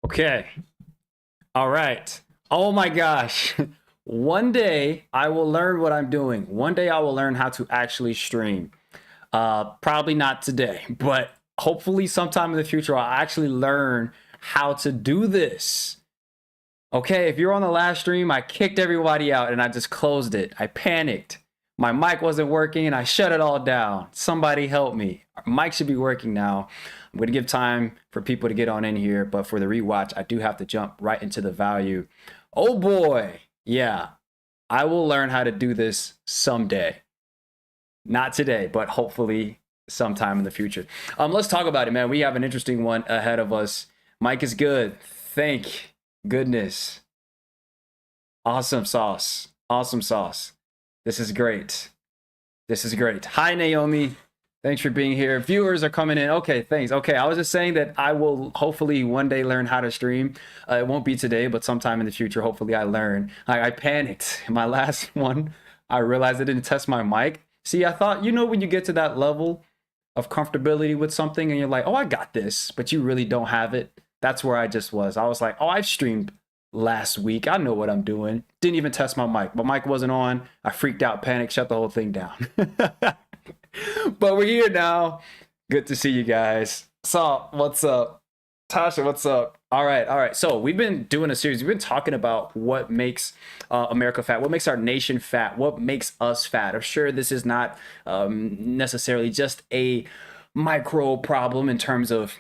Okay. All right. Oh my gosh. One day I will learn what I'm doing. One day I will learn how to actually stream. Probably not today, but hopefully sometime in the future I'll actually learn how to do this. Okay, if you're on the last stream, I kicked everybody out and I just closed it. I panicked. My mic wasn't working and I shut it all down. Somebody help me. Our mic should be working now. I'm going to give time for people to get on in here, but for the rewatch, I do have to jump right into the value. Oh boy. Yeah, I will learn how to do this someday. Not today, but hopefully sometime in the future. Let's talk about it, man. We have an interesting one ahead of us. Mike is good. Thank goodness. Awesome sauce. Awesome sauce. This is great. This is great. Hi, Naomi. Thanks for being here. Viewers are coming in. Okay, thanks. Okay, I was just saying that I will hopefully one day learn how to stream. It won't be today, but sometime in the future, hopefully I learn. I panicked. My last one, I realized I didn't test my mic. See, I thought, when you get to that level of comfortability with something and you're like, oh, I got this, but you really don't have it. That's where I just was. I was like, oh, I've streamed last week. I know what I'm doing. Didn't even test my mic. My mic wasn't on. I freaked out, panicked, shut the whole thing down. But we're here now. Good to see you guys. So, what's up? Tasha, what's up? All right. So we've been doing a series. We've been talking about what makes America fat, what makes our nation fat, what makes us fat. I'm sure this is not necessarily just a micro problem in terms of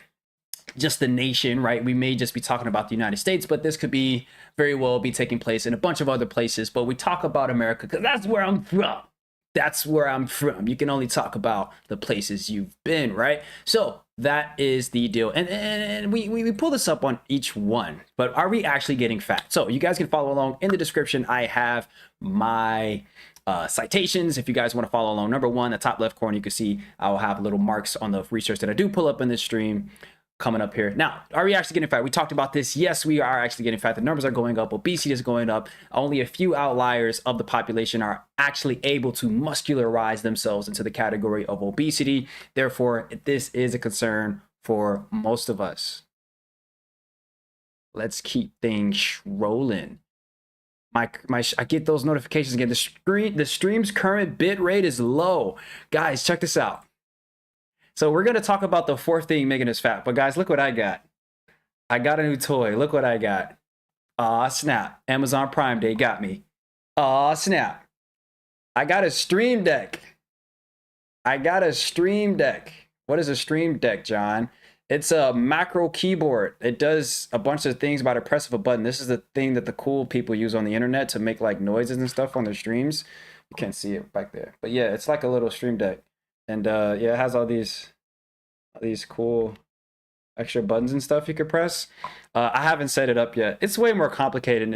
just the nation, right? We may just be talking about the United States, but this could be very well be taking place in a bunch of other places. But we talk about America because that's where I'm from. That's where I'm from. You can only talk about the places you've been, right? So that is the deal. And we pull this up on each one, but are we actually getting fat? So you guys can follow along in the description. I have my citations if you guys want to follow along. Number one, the top left corner, you can see I'll have little marks on the research that I do pull up in this stream coming up here. Now, are we actually getting fat? We talked about this. Yes, we are actually getting fat. The numbers are going up. Obesity is going up. Only a few outliers of the population are actually able to muscularize themselves into the category of obesity. Therefore, this is a concern for most of us. Let's keep things rolling. I get those notifications again. The stream's current bit rate is low. Guys, check this out. So we're going to talk about the fourth thing making us fat. But guys, look what I got. I got a new toy. Look what I got. Aw, snap. Amazon Prime Day got me. Aw, snap. I got a Stream Deck. I got a Stream Deck. What is a Stream Deck, John? It's a macro keyboard. It does a bunch of things by the press of a button. This is the thing that the cool people use on the internet to make like noises and stuff on their streams. You can't see it back there. But yeah, it's like a little Stream Deck. And yeah, it has all these cool extra buttons and stuff you could press. I haven't set it up yet. It's way more complicated.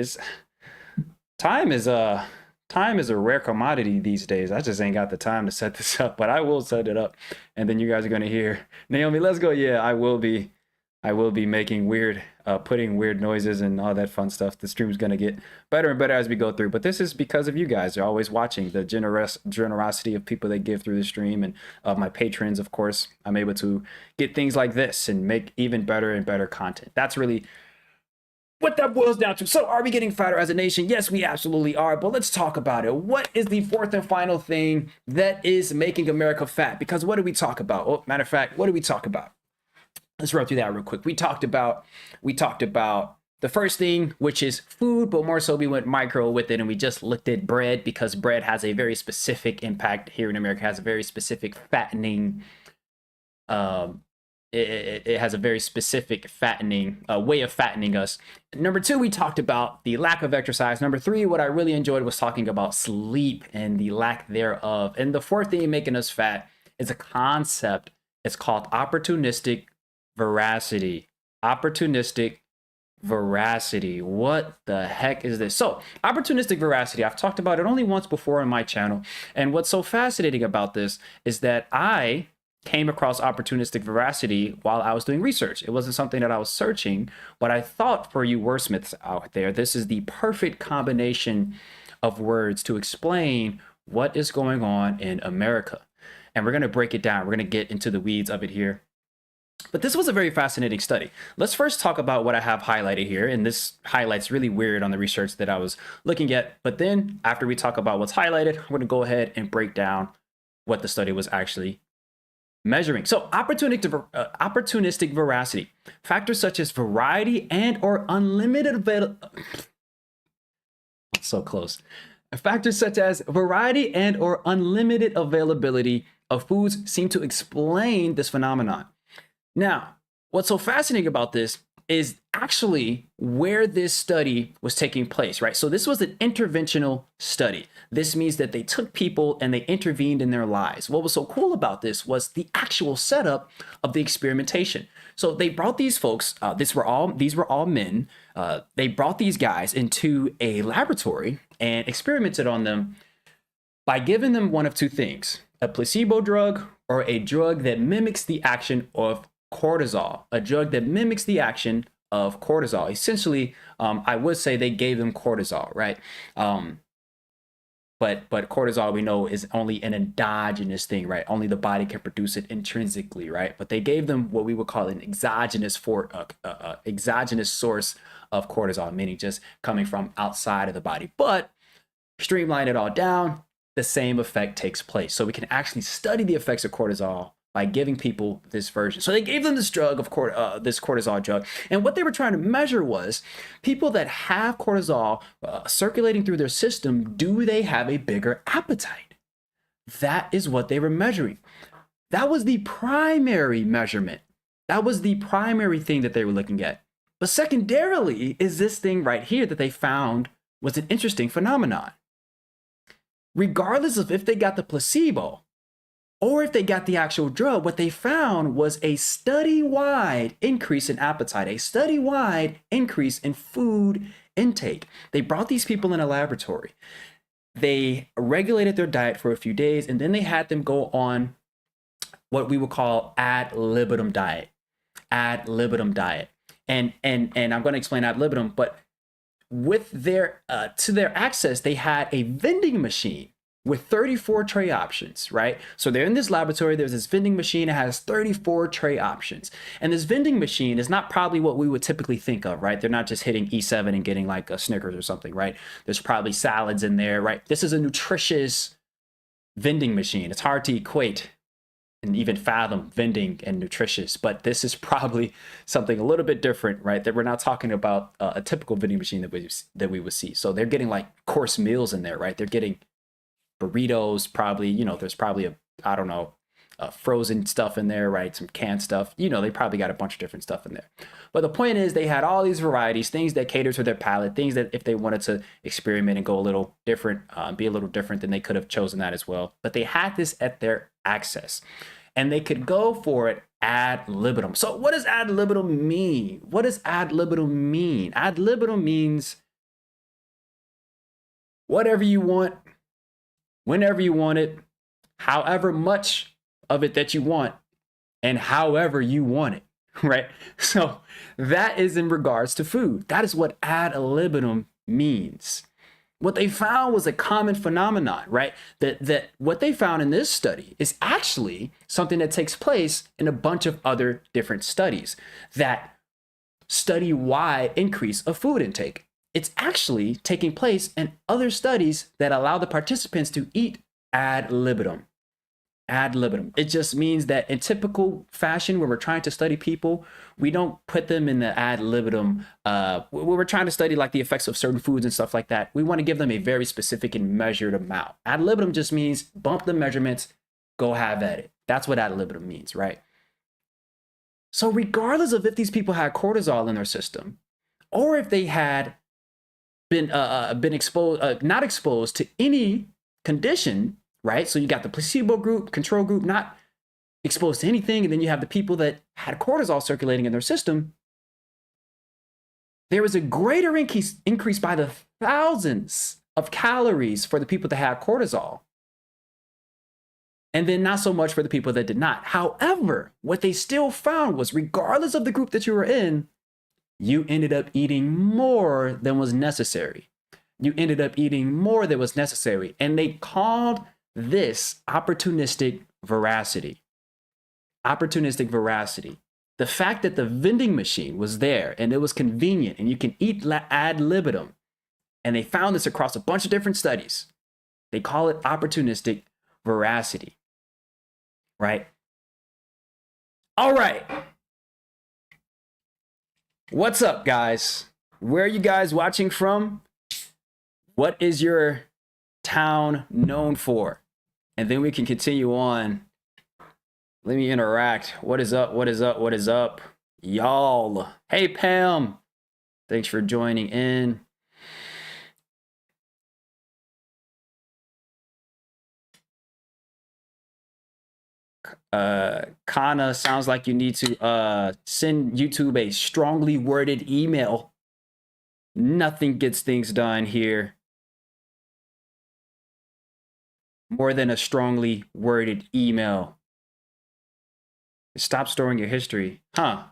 Time is a rare commodity these days. I just ain't got the time to set this up, but I will set it up. And then you guys are gonna hear Naomi, let's go. Yeah, I will be making weird, putting weird noises and all that fun stuff. The stream's gonna get better and better as we go through. But this is because of you guys. You're always watching, the generosity of people that give through the stream, and of my patrons, of course. I'm able to get things like this and make even better and better content. That's really what that boils down to. So are we getting fatter as a nation? Yes, we absolutely are. But let's talk about it. What is the fourth and final thing that is making America fat? Because what do we talk about? Oh, matter of fact, what do we talk about? Let's run through that real quick. We talked about the first thing, which is food, but more so we went micro with it, and we just looked at bread, because bread has a very specific impact here in America, has a very specific fattening, it has a very specific fattening way of fattening us. Number two, we talked about the lack of exercise. Number three, what I really enjoyed was talking about sleep and the lack thereof. And the fourth thing making us fat is a concept. It's called opportunistic veracity. Opportunistic veracity. What the heck is this? So opportunistic veracity, I've talked about it only once before on my channel. And what's so fascinating about this is that I came across opportunistic veracity while I was doing research. It wasn't something that I was searching, but I thought for you wordsmiths out there, this is the perfect combination of words to explain what is going on in America. And we're going to break it down. We're going to get into the weeds of it here. But this was a very fascinating study. Let's first talk about what I have highlighted here. And this highlights really weird on the research that I was looking at. But then after we talk about what's highlighted, we're going to go ahead and break down what the study was actually measuring. So opportunistic veracity. Factors such as variety and or unlimited availability. So close. Factors such as variety and or unlimited availability of foods seem to explain this phenomenon. Now, what's so fascinating about this is actually where this study was taking place, right? So this was an interventional study. This means that they took people and they intervened in their lives. What was so cool about this was the actual setup of the experimentation. So they brought these folks, these were all men. They brought these guys into a laboratory and experimented on them by giving them one of two things: a placebo drug or a drug that mimics the action of cortisol, a drug that mimics the action of cortisol. Essentially, I would say they gave them cortisol, right? But cortisol, we know, is only an endogenous thing, right? Only the body can produce it intrinsically, right? But they gave them what we would call an exogenous source of cortisol, meaning just coming from outside of the body. But streamline it all down, the same effect takes place. So we can actually study the effects of cortisol by giving people this version. So they gave them this drug of this cortisol drug. And what they were trying to measure was people that have cortisol circulating through their system, do they have a bigger appetite? That is what they were measuring. That was the primary measurement. That was the primary thing that they were looking at. But secondarily is this thing right here that they found was an interesting phenomenon. Regardless of if they got the placebo or if they got the actual drug, what they found was a study-wide increase in appetite, a study-wide increase in food intake. They brought these people in a laboratory. They regulated their diet for a few days, and then they had them go on what we would call ad libitum diet. Ad libitum diet. And I'm going to explain ad libitum, but with their to their access, they had a vending machine with 34 tray options, right? So they're in this laboratory, there's this vending machine, it has 34 tray options. And this vending machine is not probably what we would typically think of, right? They're not just hitting E7 and getting like a Snickers or something, right? There's probably salads in there, right? This is a nutritious vending machine. It's hard to equate and even fathom vending and nutritious, but this is probably something a little bit different, right? That we're not talking about a typical vending machine that we would see. So they're getting like course meals in there, right? They're getting burritos, probably, you know, there's probably frozen stuff in there, right? Some canned stuff, you know, they probably got a bunch of different stuff in there. But the point is they had all these varieties, things that cater to their palate, things that if they wanted to experiment and go a little different, be a little different, then they could have chosen that as well. But they had this at their access and they could go for it ad libitum. So what does ad libitum mean? What does ad libitum mean? Ad libitum means whatever you want, whenever you want it, however much of it that you want, and however you want it, right? So that is in regards to food. That is what ad libitum means. What they found was a common phenomenon, right? That what they found in this study is actually something that takes place in a bunch of other different studies, that study-wide increase of food intake. It's actually taking place in other studies that allow the participants to eat ad libitum. Ad libitum. It just means that in typical fashion, when we're trying to study people, we don't put them in the ad libitum. When we're trying to study like the effects of certain foods and stuff like that, we want to give them a very specific and measured amount. Ad libitum just means bump the measurements, go have at it. That's what ad libitum means, right? So regardless of if these people had cortisol in their system, or if they had been exposed, not exposed to any condition, right? So you got the placebo group, control group, not exposed to anything, and then you have the people that had cortisol circulating in their system. There was a greater increase by the thousands of calories for the people that had cortisol, and then not so much for the people that did not. However, what they still found was, regardless of the group that you were in, you ended up eating more than was necessary. You ended up eating more than was necessary. And they called this opportunistic veracity. Opportunistic veracity. The fact that the vending machine was there and it was convenient and you can eat ad libitum, and they found this across a bunch of different studies. They call it opportunistic veracity, right? All right. What's up, guys? Where are you guys watching from? What is your town known for? And then we can continue on. Let me interact. What is up? What is up? What is up? Y'all. Hey, Pam. Thanks for joining in. Kana, sounds like you need to send YouTube a strongly worded email. Nothing gets things done here more than a strongly worded email. Stop storing your history. Huh.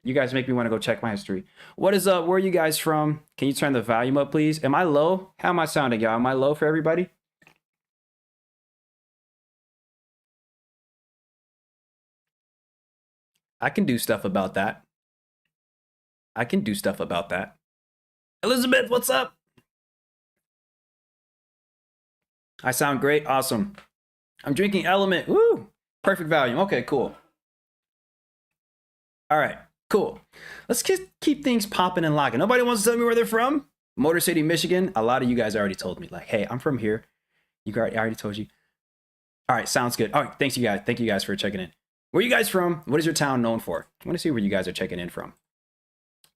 You guys make me want to go check my history. What is up? Where are you guys from? Can you turn the volume up, please? Am I low? How am I sounding, y'all? Am I low for everybody? I can do stuff about that. I can do stuff about that. Elizabeth, what's up? I sound great. Awesome. I'm drinking LMNT. Woo! Perfect volume. Okay, cool. All right, cool. Let's keep things popping and locking. Nobody wants to tell me where they're from? Motor City, Michigan. A lot of you guys already told me, like, hey, I'm from here. I already told you. All right, sounds good. All right, thanks you guys. Thank you guys for checking in. Where are you guys from? What is your town known for? I want to see where you guys are checking in from.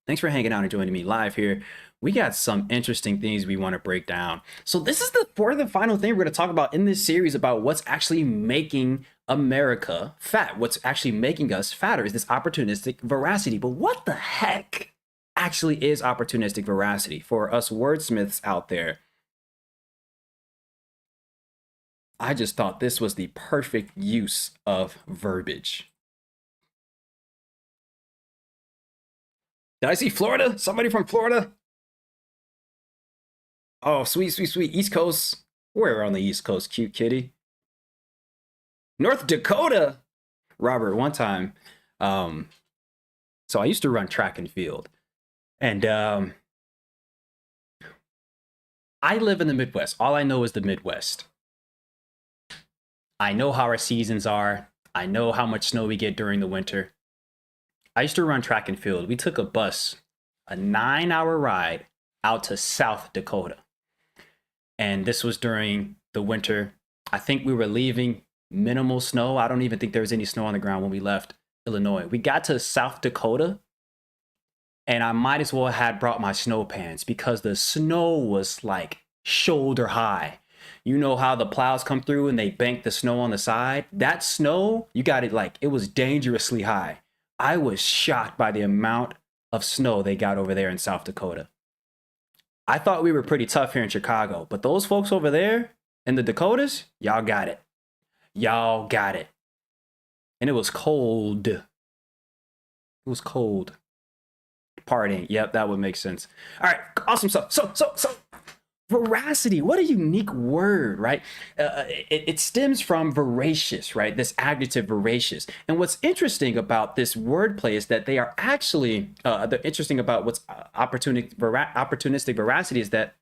Thanks for hanging out and joining me live here. We got some interesting things we want to break down. So this is the fourth and final thing we're going to talk about in this series about what's actually making America fat. What's actually making us fatter is this opportunistic veracity. But what the heck actually is opportunistic veracity for us wordsmiths out there? I just thought this was the perfect use of verbiage. Did I see Florida? Somebody from Florida? Oh, sweet, sweet, sweet. East Coast. We're on the East Coast, cute kitty. North Dakota. Robert, one time, so I used to run track and field. And I live in the Midwest. All I know is the Midwest. I know how our seasons are. I know how much snow we get during the winter. I used to run track and field. We took a bus, a 9-hour ride out to South Dakota. And this was during the winter. I think we were leaving minimal snow. I don't even think there was any snow on the ground when we left Illinois. We got to South Dakota, and I might as well had brought my snow pants because the snow was like shoulder high. You know how the plows come through and they bank the snow on the side? That snow, you got it like, it was dangerously high. I was shocked by the amount of snow they got over there in South Dakota. I thought we were pretty tough here in Chicago, but those folks over there in the Dakotas, y'all got it. Y'all got it. And it was cold. It was cold. Partying. Yep, that would make sense. All right, awesome stuff. So veracity, what a unique word, right? It stems from voracious, right? This adjective voracious. And what's interesting about this wordplay is that they are actually, the interesting about what's opportunistic veracity is that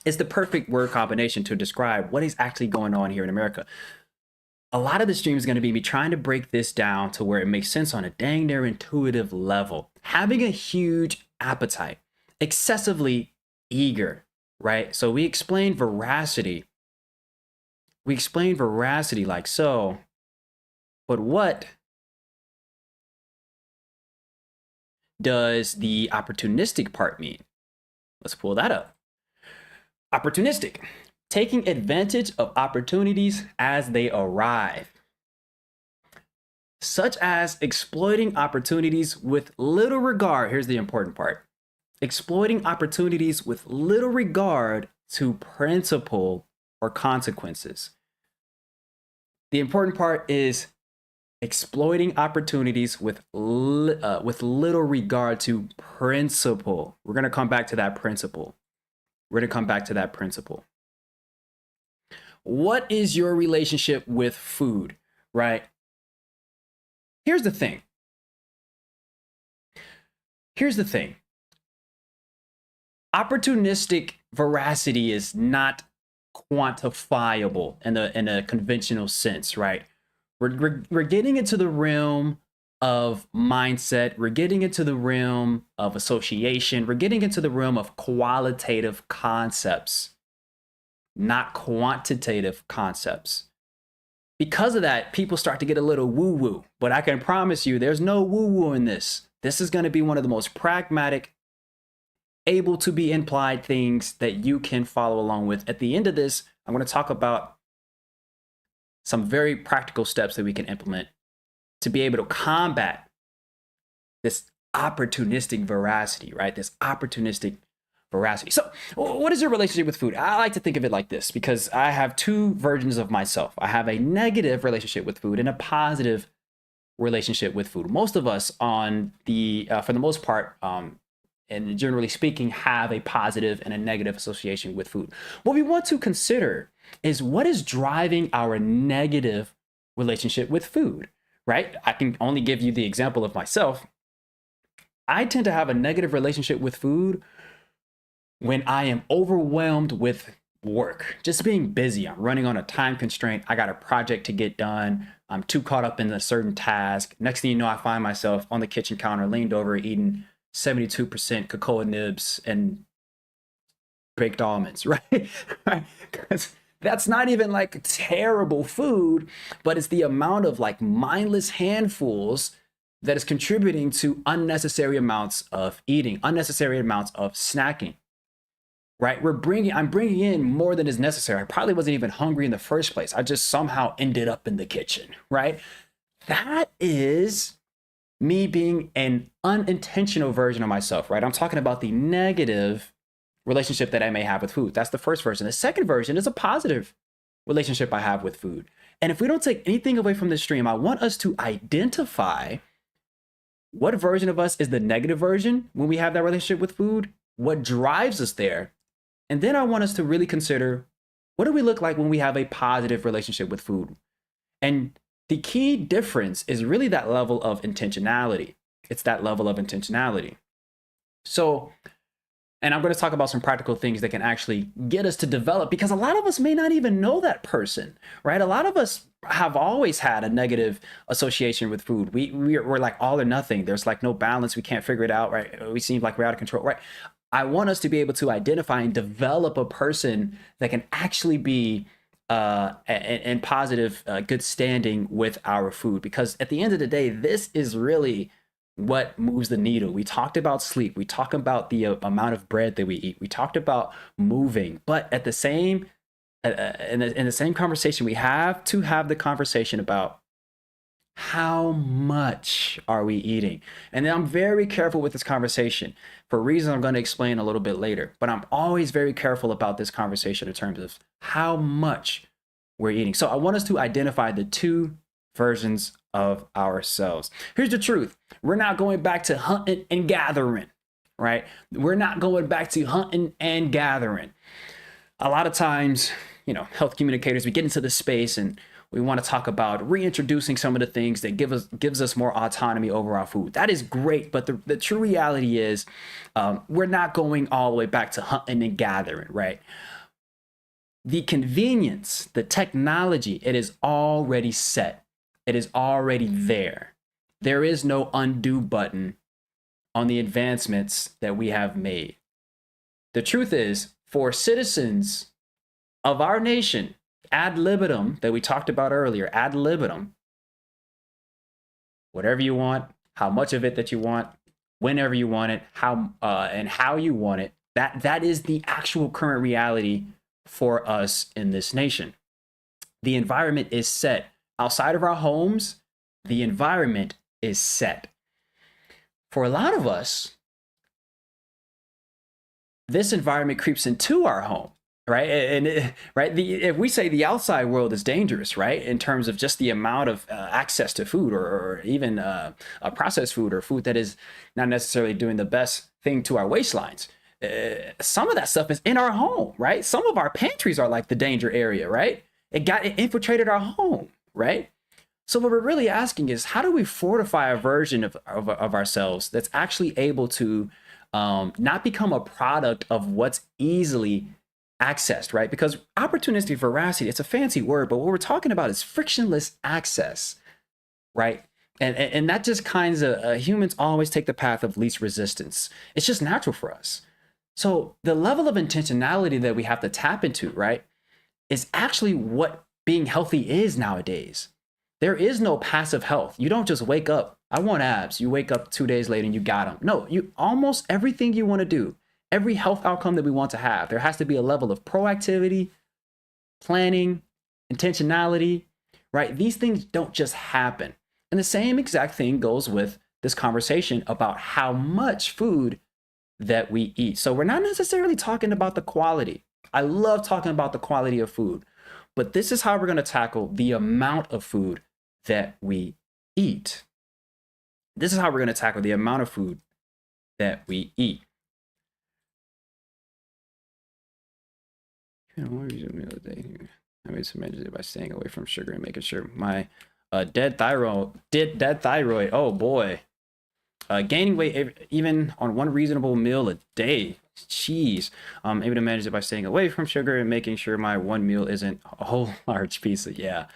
it's the perfect word combination to describe what is actually going on here in America. A lot of the stream is going to be me trying to break this down to where it makes sense on a dang near intuitive level. Having a huge appetite, excessively eager, right? So we explain veracity. We explain veracity like so. But what does the opportunistic part mean? Let's pull that up. Opportunistic, taking advantage of opportunities as they arrive, such as exploiting opportunities with little regard. Here's the important part. Exploiting opportunities with little regard to principle or consequences. The important part is exploiting opportunities with little regard to principle. We're going to come back to that principle. What is your relationship with food, right? Here's the thing. Here's the thing. Opportunistic veracity is not quantifiable in a conventional sense, right? We're getting into the realm of mindset. We're getting into the realm of association. We're getting into the realm of qualitative concepts, not quantitative concepts. Because of that, people start to get a little woo-woo. But I can promise you, there's no woo-woo in this. This is going to be one of the most pragmatic, able to be implied things that you can follow along with. At the end of this, I'm going to talk about some very practical steps that we can implement to be able to combat this opportunistic veracity, right? This opportunistic veracity. So what is your relationship with food? I like to think of it like this because I have two versions of myself. I have a negative relationship with food and a positive relationship with food. Most of us on the, for the most part, and generally speaking, have a positive and a negative association with food. What we want to consider is what is driving our negative relationship with food, right? I can only give you the example of myself. I tend to have a negative relationship with food when I am overwhelmed with work, just being busy. I'm running on a time constraint. I got a project to get done. I'm too caught up in a certain task. Next thing you know, I find myself on the kitchen counter, leaned over, eating 72% cocoa nibs and baked almonds, right? Because that's not even like terrible food, but it's the amount of like mindless handfuls that is contributing to unnecessary amounts of eating, unnecessary amounts of snacking, right? I'm bringing in more than is necessary. I probably wasn't even hungry in the first place. I just somehow ended up in the kitchen, right? That is me being an unintentional version of myself, right? I'm talking about the negative relationship that I may have with food. That's the first version. The second version is a positive relationship I have with food. And if we don't take anything away from this stream, I want us to identify what version of us is the negative version when we have that relationship with food, what drives us there. And then I want us to really consider, what do we look like when we have a positive relationship with food? And the key difference is really that level of intentionality. It's that level of intentionality. So, and I'm going to talk about some practical things that can actually get us to develop, because a lot of us may not even know that person, right? A lot of us have always had a negative association with food. We're like all or nothing. There's like no balance. We can't figure it out, right? We seem like we're out of control, right? I want us to be able to identify and develop a person that can actually be and positive, good standing with our food. Because at the end of the day, this is really what moves the needle. We talked about sleep. We talked about the amount of bread that we eat. We talked about moving. But at the same, in the same conversation, we have to have the conversation about how much are we eating? And then I'm very careful with this conversation for reasons I'm going to explain a little bit later. But I'm always very careful about this conversation in terms of how much we're eating. So I want us to identify the two versions of ourselves. Here's the truth. We're not going back to hunting and gathering, right? We're not going back to hunting and gathering. A lot of times, health communicators, we get into this space and we want to talk about reintroducing some of the things that gives us more autonomy over our food. That is great, but the true reality is we're not going all the way back to hunting and gathering, right? The convenience, the technology, it is already set. It is already there. There is no undo button on the advancements that we have made. The truth is, for citizens of our nation, ad libitum, that we talked about earlier, ad libitum, whatever you want, how much of it that you want, whenever you want it, how you want it, that is the actual current reality for us in this nation. The environment is set. Outside of our homes, the environment is set. For a lot of us, this environment creeps into our home. Right. And if we say the outside world is dangerous, right, in terms of just the amount of access to food or even a processed food or food that is not necessarily doing the best thing to our waistlines, some of that stuff is in our home. Right. Some of our pantries are like the danger area. Right. It infiltrated our home. Right. So what we're really asking is, how do we fortify a version of ourselves that's actually able to not become a product of what's easily accessed, right? Because opportunistic veracity, it's a fancy word, but what we're talking about is frictionless access, right? And that just kinds of humans always take the path of least resistance. It's just natural for us. So the level of intentionality that we have to tap into, right, is actually what being healthy is nowadays. There is no passive health. You don't just wake up, I want abs. You wake up 2 days later and you got them. No, you almost everything you want to do, every health outcome that we want to have, there has to be a level of proactivity, planning, intentionality, right? These things don't just happen. And the same exact thing goes with this conversation about how much food that we eat. So we're not necessarily talking about the quality. I love talking about the quality of food, but this is how we're going to tackle the amount of food that we eat. This is how we're going to tackle the amount of food that we eat. I made some measures by staying away from sugar and making sure my dead thyroid. Oh boy. Gaining weight even on one reasonable meal a day. Jeez. Able to manage it by staying away from sugar and making sure my one meal isn't a whole large pizza. Yeah.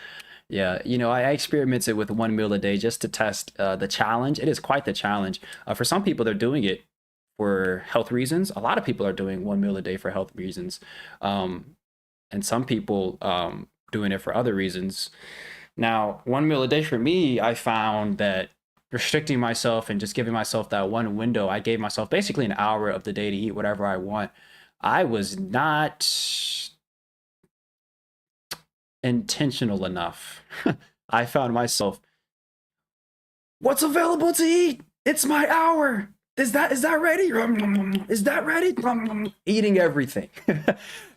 You know, I experimented with one meal a day just to test the challenge. It is quite the challenge. For some people, they're doing it for health reasons. A lot of people are doing one meal a day for health reasons. And some people doing it for other reasons. Now, one meal a day for me, I found that restricting myself and just giving myself that one window, I gave myself basically an hour of the day to eat whatever I want. I was not intentional enough. I found myself, what's available to eat? It's my hour. Is that ready? Is that ready? Eating everything.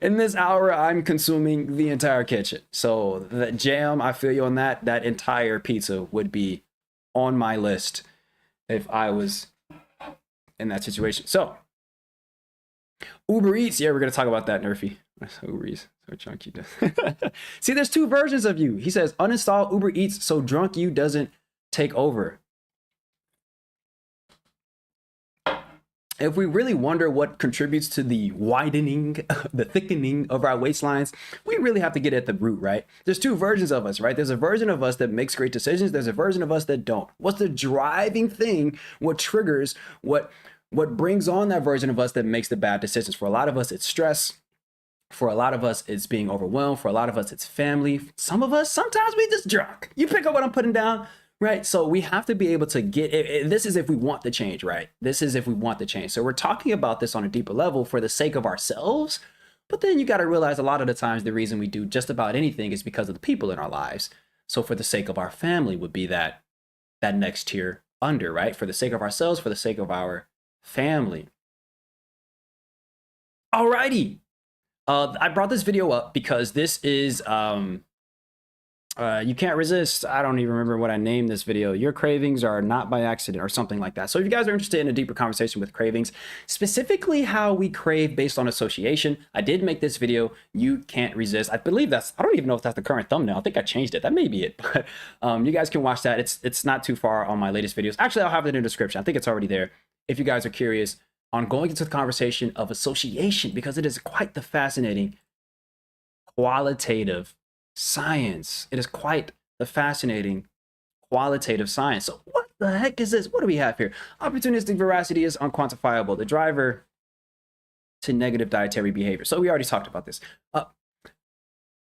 In this hour, I'm consuming the entire kitchen. So the jam, I feel you on that. That entire pizza would be on my list if I was in that situation. So Uber Eats, yeah, we're gonna talk about that, Nerfy. Uber Eats, so drunk you does. See, there's two versions of you. He says uninstall Uber Eats so drunk you doesn't take over. If we really wonder what contributes to the widening, the thickening of our waistlines, we really have to get at the root, right? There's two versions of us, right? There's a version of us that makes great decisions. There's a version of us that don't. What's the driving thing? What triggers, what brings on that version of us that makes the bad decisions? For a lot of us, it's stress. For a lot of us, it's being overwhelmed. For a lot of us, it's family. Some of us, sometimes we just drunk. You pick up what I'm putting down. Right. So we have to be able to get it. This is if we want the change, right? This is if we want the change. So we're talking about this on a deeper level for the sake of ourselves. But then you got to realize a lot of the times the reason we do just about anything is because of the people in our lives. So for the sake of our family would be that next tier under, right? For the sake of ourselves, for the sake of our family. Alrighty. I brought this video up because this is you can't resist. I don't even remember what I named this video. Your cravings are not by accident or something like that. So if you guys are interested in a deeper conversation with cravings, specifically how we crave based on association, I did make this video. You can't resist. I believe I don't even know if that's the current thumbnail. I think I changed it. That may be it, but you guys can watch that. It's not too far on my latest videos. Actually, I'll have it in the description. I think it's already there. If you guys are curious on going into the conversation of association, because it is quite the fascinating qualitative science. It is quite the fascinating qualitative science. So what the heck is this? What do we have here? Opportunistic veracity is unquantifiable. The driver to negative dietary behavior. So we already talked about this.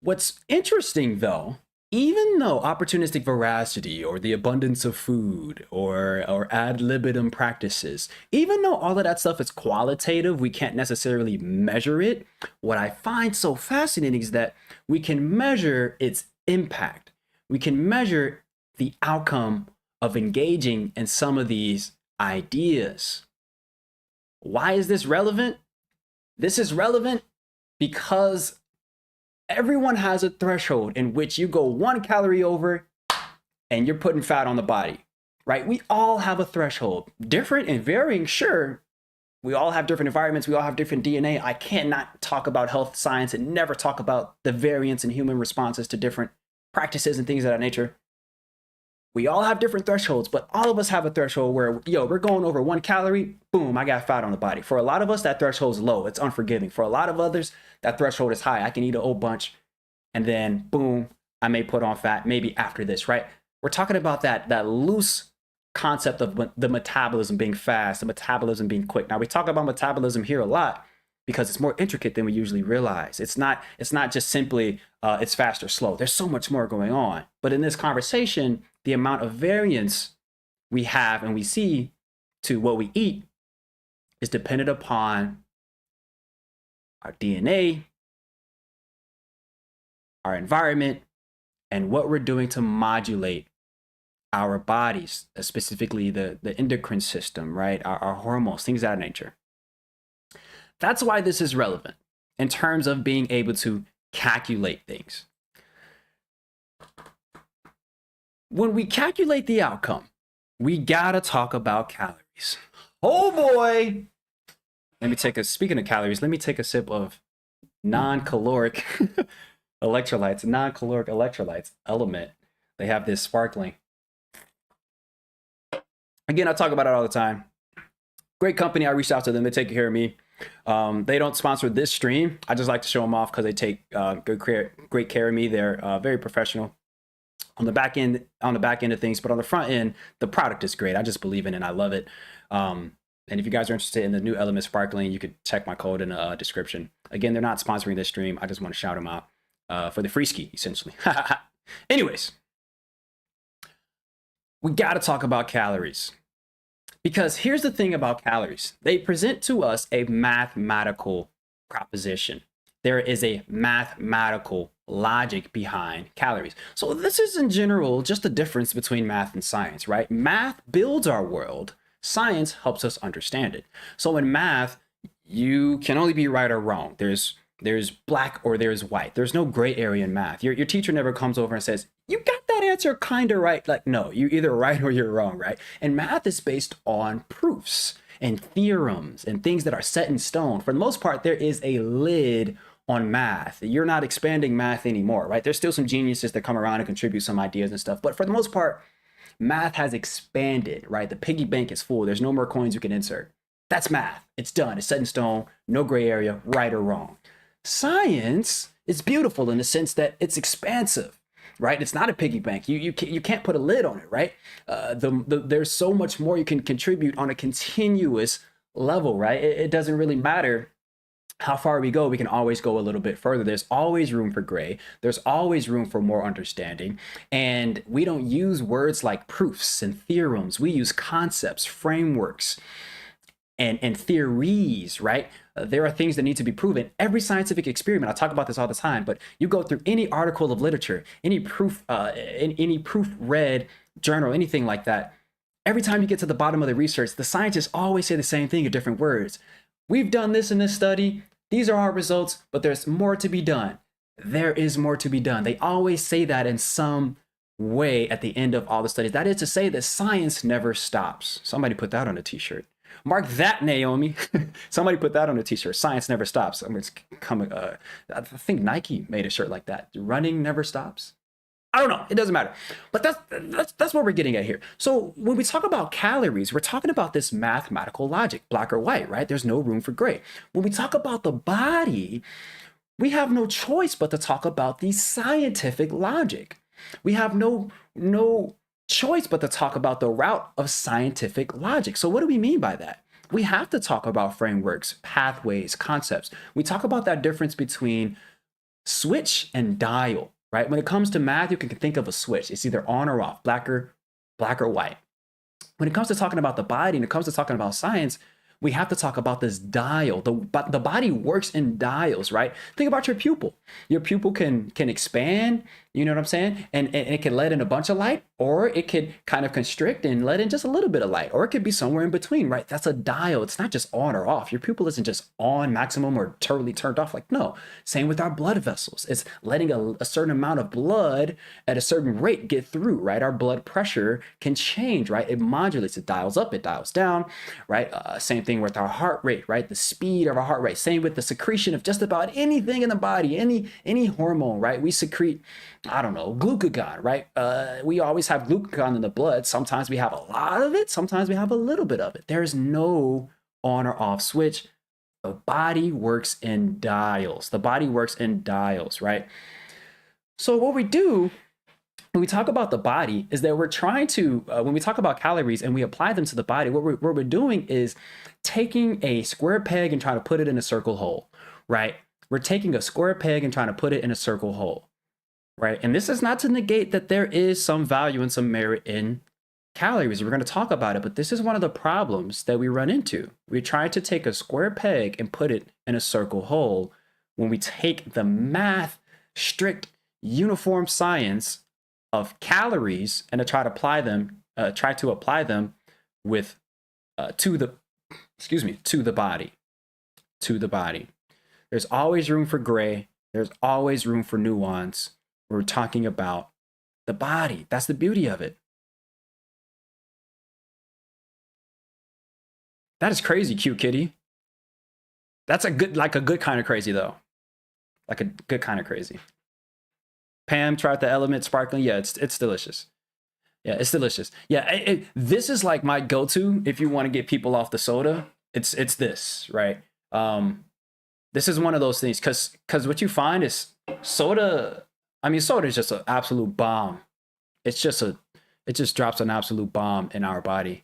What's interesting though, even though opportunistic veracity or the abundance of food or ad libitum practices, even though all of that stuff is qualitative, we can't necessarily measure it. What I find so fascinating is that we can measure its impact. We can measure the outcome of engaging in some of these ideas. Why is this relevant? This is relevant because everyone has a threshold in which you go 1 calorie over and you're putting fat on the body, right? We all have a threshold, different and varying, sure. We all have different environments. We all have different DNA. I cannot talk about health science and never talk about the variance in human responses to different practices and things of that nature. We all have different thresholds, but all of us have a threshold where, we're going over 1 calorie, boom, I got fat on the body. For a lot of us, that threshold is low. It's unforgiving. For a lot of others, that threshold is high. I can eat a whole bunch and then boom, I may put on fat maybe after this, right? We're talking about that loose concept of the metabolism being fast, the metabolism being quick. Now we talk about metabolism here a lot because it's more intricate than we usually realize. It's not just simply it's fast or slow. There's so much more going on. But in this conversation, the amount of variance we have and we see to what we eat is dependent upon our DNA, our environment, and what we're doing to modulate our bodies, specifically the endocrine system, right? Our hormones, things of that nature. That's why this is relevant in terms of being able to calculate things. When we calculate the outcome, we gotta talk about calories. Oh boy! Speaking of calories, let me take a sip of non-caloric electrolytes, LMNT. They have this sparkling. Again, I talk about it all the time. Great company. I reached out to them. They take care of me. They don't sponsor this stream. I just like to show them off because they take great care of me. They're very professional on the back end of things, but on the front end, the product is great. I just believe in it and I love it. And if you guys are interested in the new LMNT sparkling, you could check my code in the description. Again, they're not sponsoring this stream. I just want to shout them out for the free ski, essentially. Anyways, we got to talk about calories. Because here's the thing about calories. They present to us a mathematical proposition. There is a mathematical logic behind calories. So this is in general just the difference between math and science, right? Math builds our world. Science helps us understand it. So in math, you can only be right or wrong. There's black or there's white. There's no gray area in math. Your teacher never comes over and says, you got that answer kind of right. Like, no, you're either right or you're wrong, right? And math is based on proofs and theorems and things that are set in stone. For the most part, there is a lid on math. You're not expanding math anymore, right? There's still some geniuses that come around and contribute some ideas and stuff. But for the most part, math has expanded, right? The piggy bank is full. There's no more coins you can insert. That's math. It's done. It's set in stone. No gray area, right or wrong. Science is beautiful in the sense that it's expansive, right? It's not a piggy bank. You can't put a lid on it, right? There's so much more you can contribute on a continuous level, right? It doesn't really matter how far we go. We can always go a little bit further. There's always room for gray. There's always room for more understanding. And we don't use words like proofs and theorems. We use concepts, frameworks, and theories, right? There are things that need to be proven. Every scientific experiment, I talk about this all the time, but you go through any article of literature, any proof read journal, anything like that. Every time you get to the bottom of the research, the scientists always say the same thing in different words. We've done this in this study. These are our results, but there's more to be done. There is more to be done. They always say that in some way at the end of all the studies. That is to say that science never stops. Somebody put that on a t-shirt. Mark that, Naomi. Somebody put that on a t-shirt. Science never stops. I mean, it's coming. I think Nike made a shirt like that. Running never stops. I don't know. It doesn't matter. But that's what we're getting at here. So when we talk about calories, we're talking about this mathematical logic, black or white, right? There's no room for gray. When we talk about the body, we have no choice but to talk about the scientific logic. We have no choice but to talk about the route of scientific logic. So what do we mean by that? We have to talk about frameworks, pathways, concepts. We talk about that difference between switch and dial, right? When it comes to math, you can think of a switch. It's either on or off, black or white. When it comes to talking about the body and it comes to talking about science, we have to talk about this dial. The body works in dials, right? Think about your pupil. Your pupil can expand, you know what I'm saying? And it can let in a bunch of light, or it could kind of constrict and let in just a little bit of light, or it could be somewhere in between, right? That's a dial. It's not just on or off. Your pupil isn't just on maximum or totally turned off. Like, no. Same with our blood vessels. It's letting a certain amount of blood at a certain rate get through, right? Our blood pressure can change, right? It modulates. It dials up, it dials down, right? Same thing with our heart rate, right? The speed of our heart rate. Same with the secretion of just about anything in the body, any hormone, right? We secrete I don't know, glucagon, right? We always have glucagon in the blood. Sometimes we have a lot of it, sometimes we have a little bit of it. There's no on or off switch. The body works in dials. The body works in dials, right? So what we do when we talk about the body is that we're trying to, when we talk about calories and we apply them to the body, what we're doing is taking a square peg and trying to put it in a circle hole, right? We're taking a square peg and trying to put it in a circle hole, right? And this is not to negate that there is some value and some merit in calories. We're going to talk about it, but this is one of the problems that we run into. We try to take a square peg and put it in a circle hole when we take the math, strict, uniform science of calories and to try to apply them with to the body. There's always room for gray. There's always room for nuance. We're talking about the body. That's the beauty of it. That is crazy, cute kitty. That's a good kind of crazy though. Like a good kind of crazy. Pam tried the LMNT sparkling. Yeah, it's delicious. Yeah, it's delicious. Yeah, this is like my go-to if you want to get people off the soda. It's this, right? This is one of those things because what you find is soda. I mean, soda is just an absolute bomb. It just drops an absolute bomb in our body,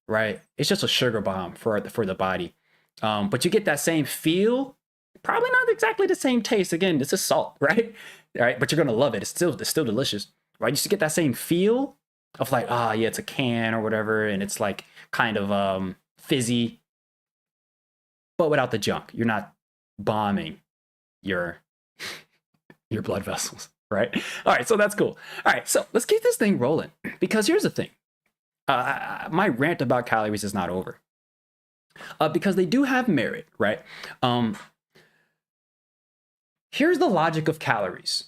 right? It's just a sugar bomb for the body. But you get that same feel, probably not exactly the same taste. Again, this is salt, right? All right, but you're gonna love it. It's still delicious, right? You just get that same feel of like, yeah, it's a can or whatever, and it's like kind of fizzy, but without the junk. You're not bombing your blood vessels, right? All right, so that's cool. All right, so let's keep this thing rolling because here's the thing. My rant about calories is not over because they do have merit, right? Here's the logic of calories.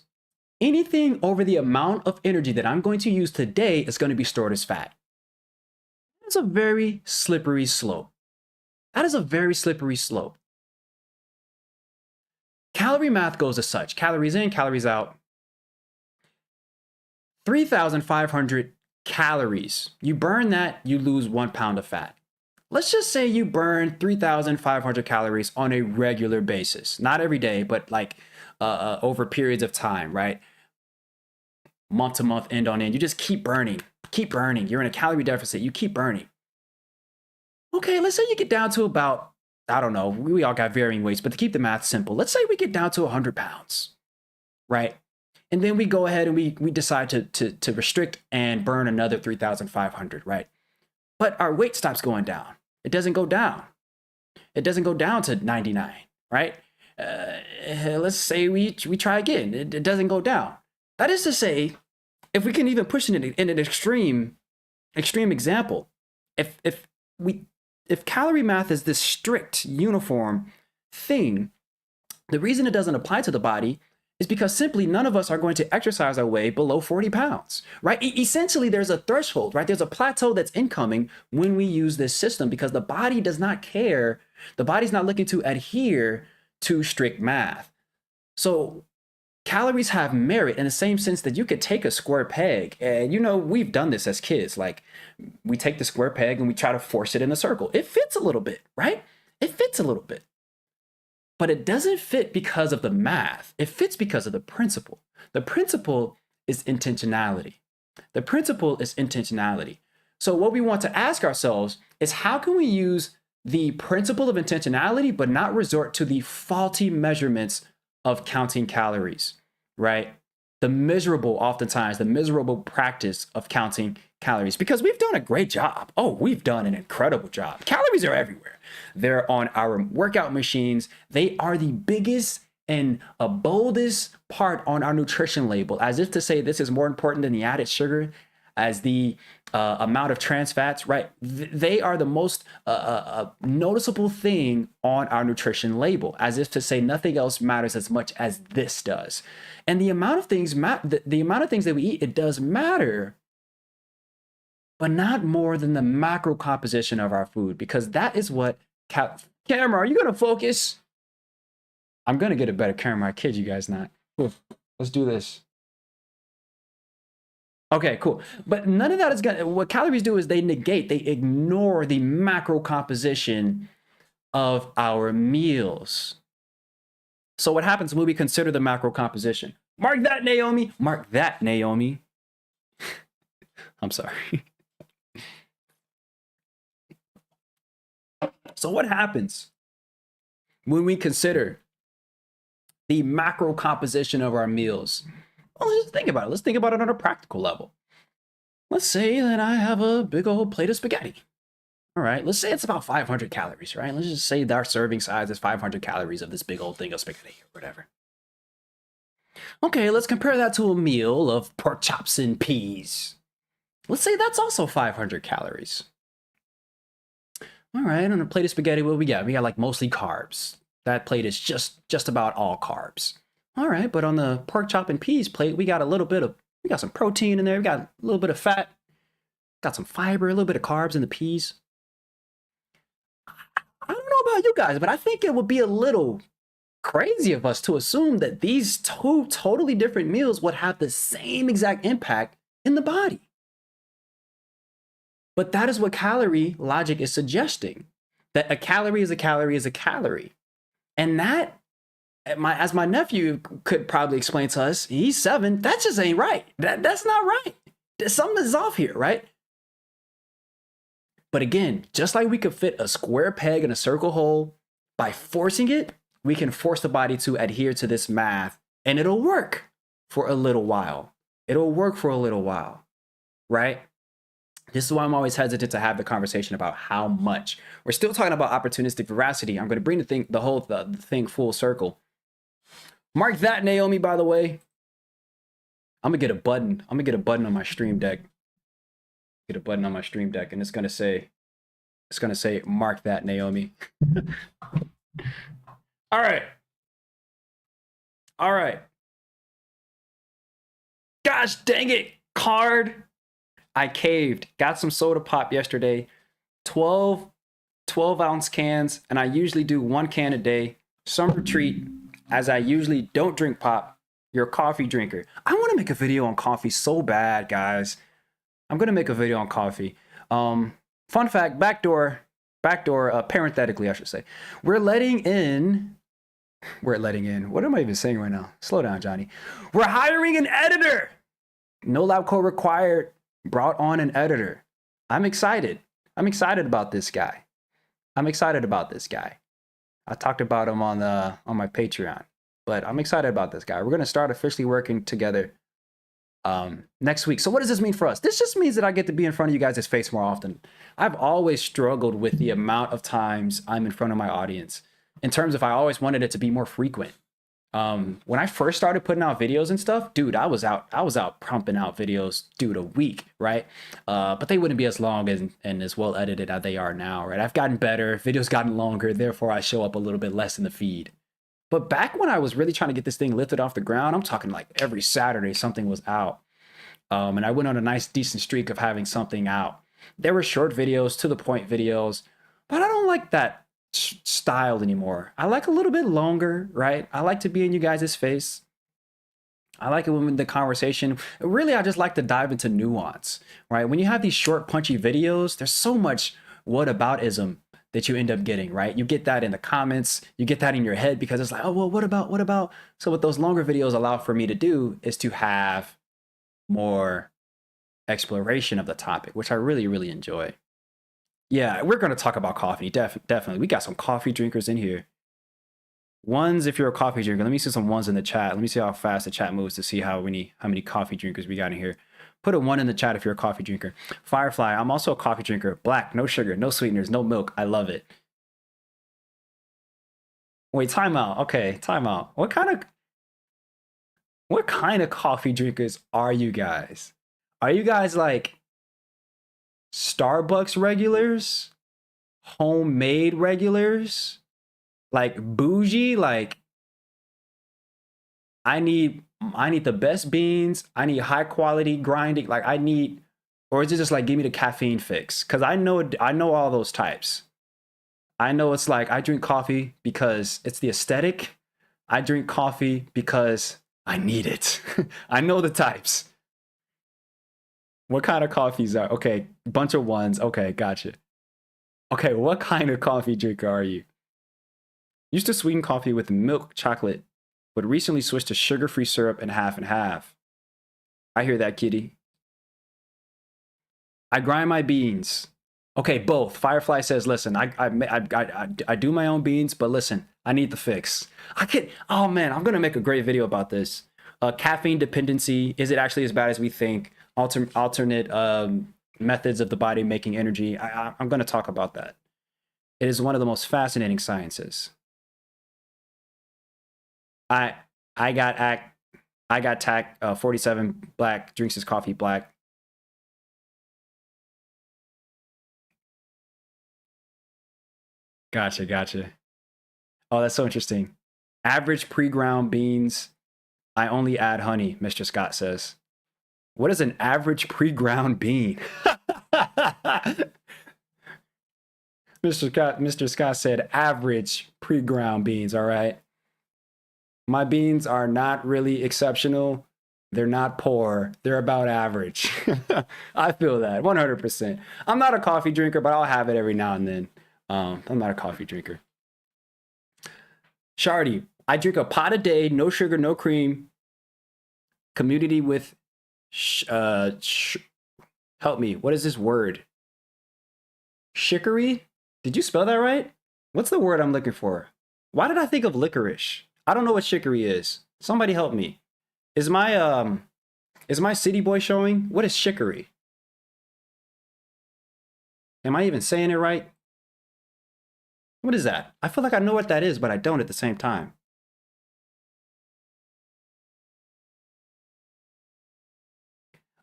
Anything over the amount of energy that I'm going to use today is going to be stored as fat. That's a very slippery slope. That is a very slippery slope. Calorie math goes as such. Calories in, calories out. 3,500 calories. You burn that, you lose 1 pound of fat. Let's just say you burn 3,500 calories on a regular basis. Not every day, but like over periods of time, right? Month to month, end on end. You just keep burning. You're in a calorie deficit. You keep burning. Okay, let's say you get down to about, I don't know, we all got varying weights, but to keep the math simple, let's say we get down to 100 pounds, right? And then we go ahead and we decide to restrict and burn another 3,500, right? But our weight stops going down. It doesn't go down. It doesn't go down to 99, right? Let's say we try again. It doesn't go down. That is to say, if we can even push it in an extreme example, if calorie math is this strict, uniform thing, the reason it doesn't apply to the body is because simply none of us are going to exercise our way below 40 pounds, right? Essentially, there's a threshold, right? There's a plateau that's incoming when we use this system because the body does not care. The body's not looking to adhere to strict math. So calories have merit in the same sense that you could take a square peg and, we've done this as kids. Like we take the square peg and we try to force it in a circle. It fits a little bit, right? It fits a little bit. But it doesn't fit because of the math. It fits because of the principle. The principle is intentionality. So what we want to ask ourselves is how can we use the principle of intentionality, but not resort to the faulty measurements of counting calories, right? Oftentimes, the miserable practice of counting calories, because we've done a great job. Oh, we've done an incredible job. Calories are everywhere. They're on our workout machines. They are the biggest and boldest part on our nutrition label, as if to say this is more important than the added sugar, as the amount of trans fats, right? They are the most noticeable thing on our nutrition label, as if to say nothing else matters as much as this does. And the amount of things that we eat, it does matter, but not more than the macro composition of our food, because that is what camera, are you gonna focus? I'm gonna get a better camera. I kid you guys not. Oof. Let's do this. Okay, cool. But none of that is gonna, what calories do is they negate, they ignore the macro composition of our meals. So what happens when we consider the macro composition? Mark that, Naomi. Mark that, Naomi. I'm sorry. So what happens when we consider the macro composition of our meals? Well, let's just think about it. Let's think about it on a practical level. Let's say that I have a big old plate of spaghetti. All right, let's say it's about 500 calories, right? Let's just say our serving size is 500 calories of this big old thing of spaghetti or whatever. Okay, let's compare that to a meal of pork chops and peas. Let's say that's also 500 calories. All right, on a plate of spaghetti, what we got? We got like mostly carbs. That plate is just about all carbs. All right, but on the pork chop and peas plate, we got we got some protein in there. We got a little bit of fat, got some fiber, a little bit of carbs in the peas. I don't know about you guys, but I think it would be a little crazy of us to assume that these two totally different meals would have the same exact impact in the body. But that is what calorie logic is suggesting, that a calorie is a calorie is a calorie. And that, as my nephew could probably explain to us, he's 7, that just ain't right. That's not right. Something is off here, right? But again, just like we could fit a square peg in a circle hole, by forcing it, we can force the body to adhere to this math, and it'll work for a little while. It'll work for a little while, right? This is why I'm always hesitant to have the conversation about how much. We're still talking about opportunistic veracity. I'm going to bring the thing full circle. Mark that, Naomi, by the way. I'm going to get a button. I'm going to get a button on my stream deck. Get a button on my stream deck, and it's going to say, mark that, Naomi. All right. All right. Gosh dang it, card. I caved. Got some soda pop yesterday. 12 ounce cans, and I usually do 1 can a day. Summer treat, as I usually don't drink pop. You're a coffee drinker. I want to make a video on coffee so bad, guys. I'm going to make a video on coffee. Fun fact, backdoor, parenthetically, I should say. We're letting in. What am I even saying right now? Slow down, Johnny. We're hiring an editor. No lab coat required. Brought on an editor. I'm excited. I'm excited about this guy. I talked about him on my Patreon, but I'm excited about this guy. We're going to start officially working together next week. So what does this mean for us? This just means that I get to be in front of you guys' face more often. I've always struggled with the amount of times I'm in front of my audience, in terms of I always wanted it to be more frequent. When I first started putting out videos and stuff, dude, I was out pumping out videos, dude, a week, right? But they wouldn't be as long and as well edited as they are now, right? I've gotten better, videos gotten longer, therefore I show up a little bit less in the feed. But back when I was really trying to get this thing lifted off the ground, I'm talking like every Saturday something was out. And I went on a nice decent streak of having something out. There were short videos, to the point videos, but I don't like that style anymore. I like a little bit longer, right? I like to be in you guys' face. I like it when the conversation, really, I just like to dive into nuance, right? When you have these short, punchy videos, there's so much whataboutism that you end up getting, right? You get that in the comments, you get that in your head because it's like, oh, well, what about? So what those longer videos allow for me to do is to have more exploration of the topic, which I really, really enjoy. Yeah, we're going to talk about coffee. Definitely. We got some coffee drinkers in here. Ones, if you're a coffee drinker. Let me see some ones in the chat. Let me see how fast the chat moves to see how many coffee drinkers we got in here. Put a 1 in the chat if you're a coffee drinker. Firefly, I'm also a coffee drinker. Black, no sugar, no sweeteners, no milk. I love it. Wait, time out. Okay, time out. What kind of coffee drinkers are you guys? Are you guys like Starbucks regulars, homemade regulars, like bougie, like I need the best beans, I need high quality grinding, like I need, or is it just like give me the caffeine fix? Because I know all those types. I know it's like I drink coffee because it's the aesthetic. I drink coffee because I need it. I know the types. What kind of coffees are okay? Bunch of ones. Okay, gotcha. Okay, what kind of coffee drinker are you? Used to sweeten coffee with milk chocolate, but recently switched to sugar-free syrup and half and half. I hear that, kitty. I grind my beans. Okay, both. Firefly says, "Listen, I do my own beans, but listen, I need the fix. I can. Oh man, I'm gonna make a great video about this. Caffeine dependency. Is it actually as bad as we think? Alternate methods of the body making energy. I'm gonna talk about that. It is one of the most fascinating sciences. I I got act I got tack 47 black drinks his coffee black. Gotcha, gotcha. Oh, that's so interesting. Average pre-ground beans. I only add honey, Mr. Scott says. What is an average pre-ground bean? Mr. Scott said average pre-ground beans, all right? My beans are not really exceptional. They're not poor. They're about average. I feel that 100%. I'm not a coffee drinker, but I'll have it every now and then. I'm not a coffee drinker. Shardy, I drink a pot a day, no sugar, no cream. Community with, help me. What is this word? Chicory? Did you spell that right? What's the word I'm looking for? Why did I think of licorice? I don't know what chicory is. Somebody help me. Is my city boy showing? What is chicory? Am I even saying it right? What is that? I feel like I know what that is, but I don't at the same time.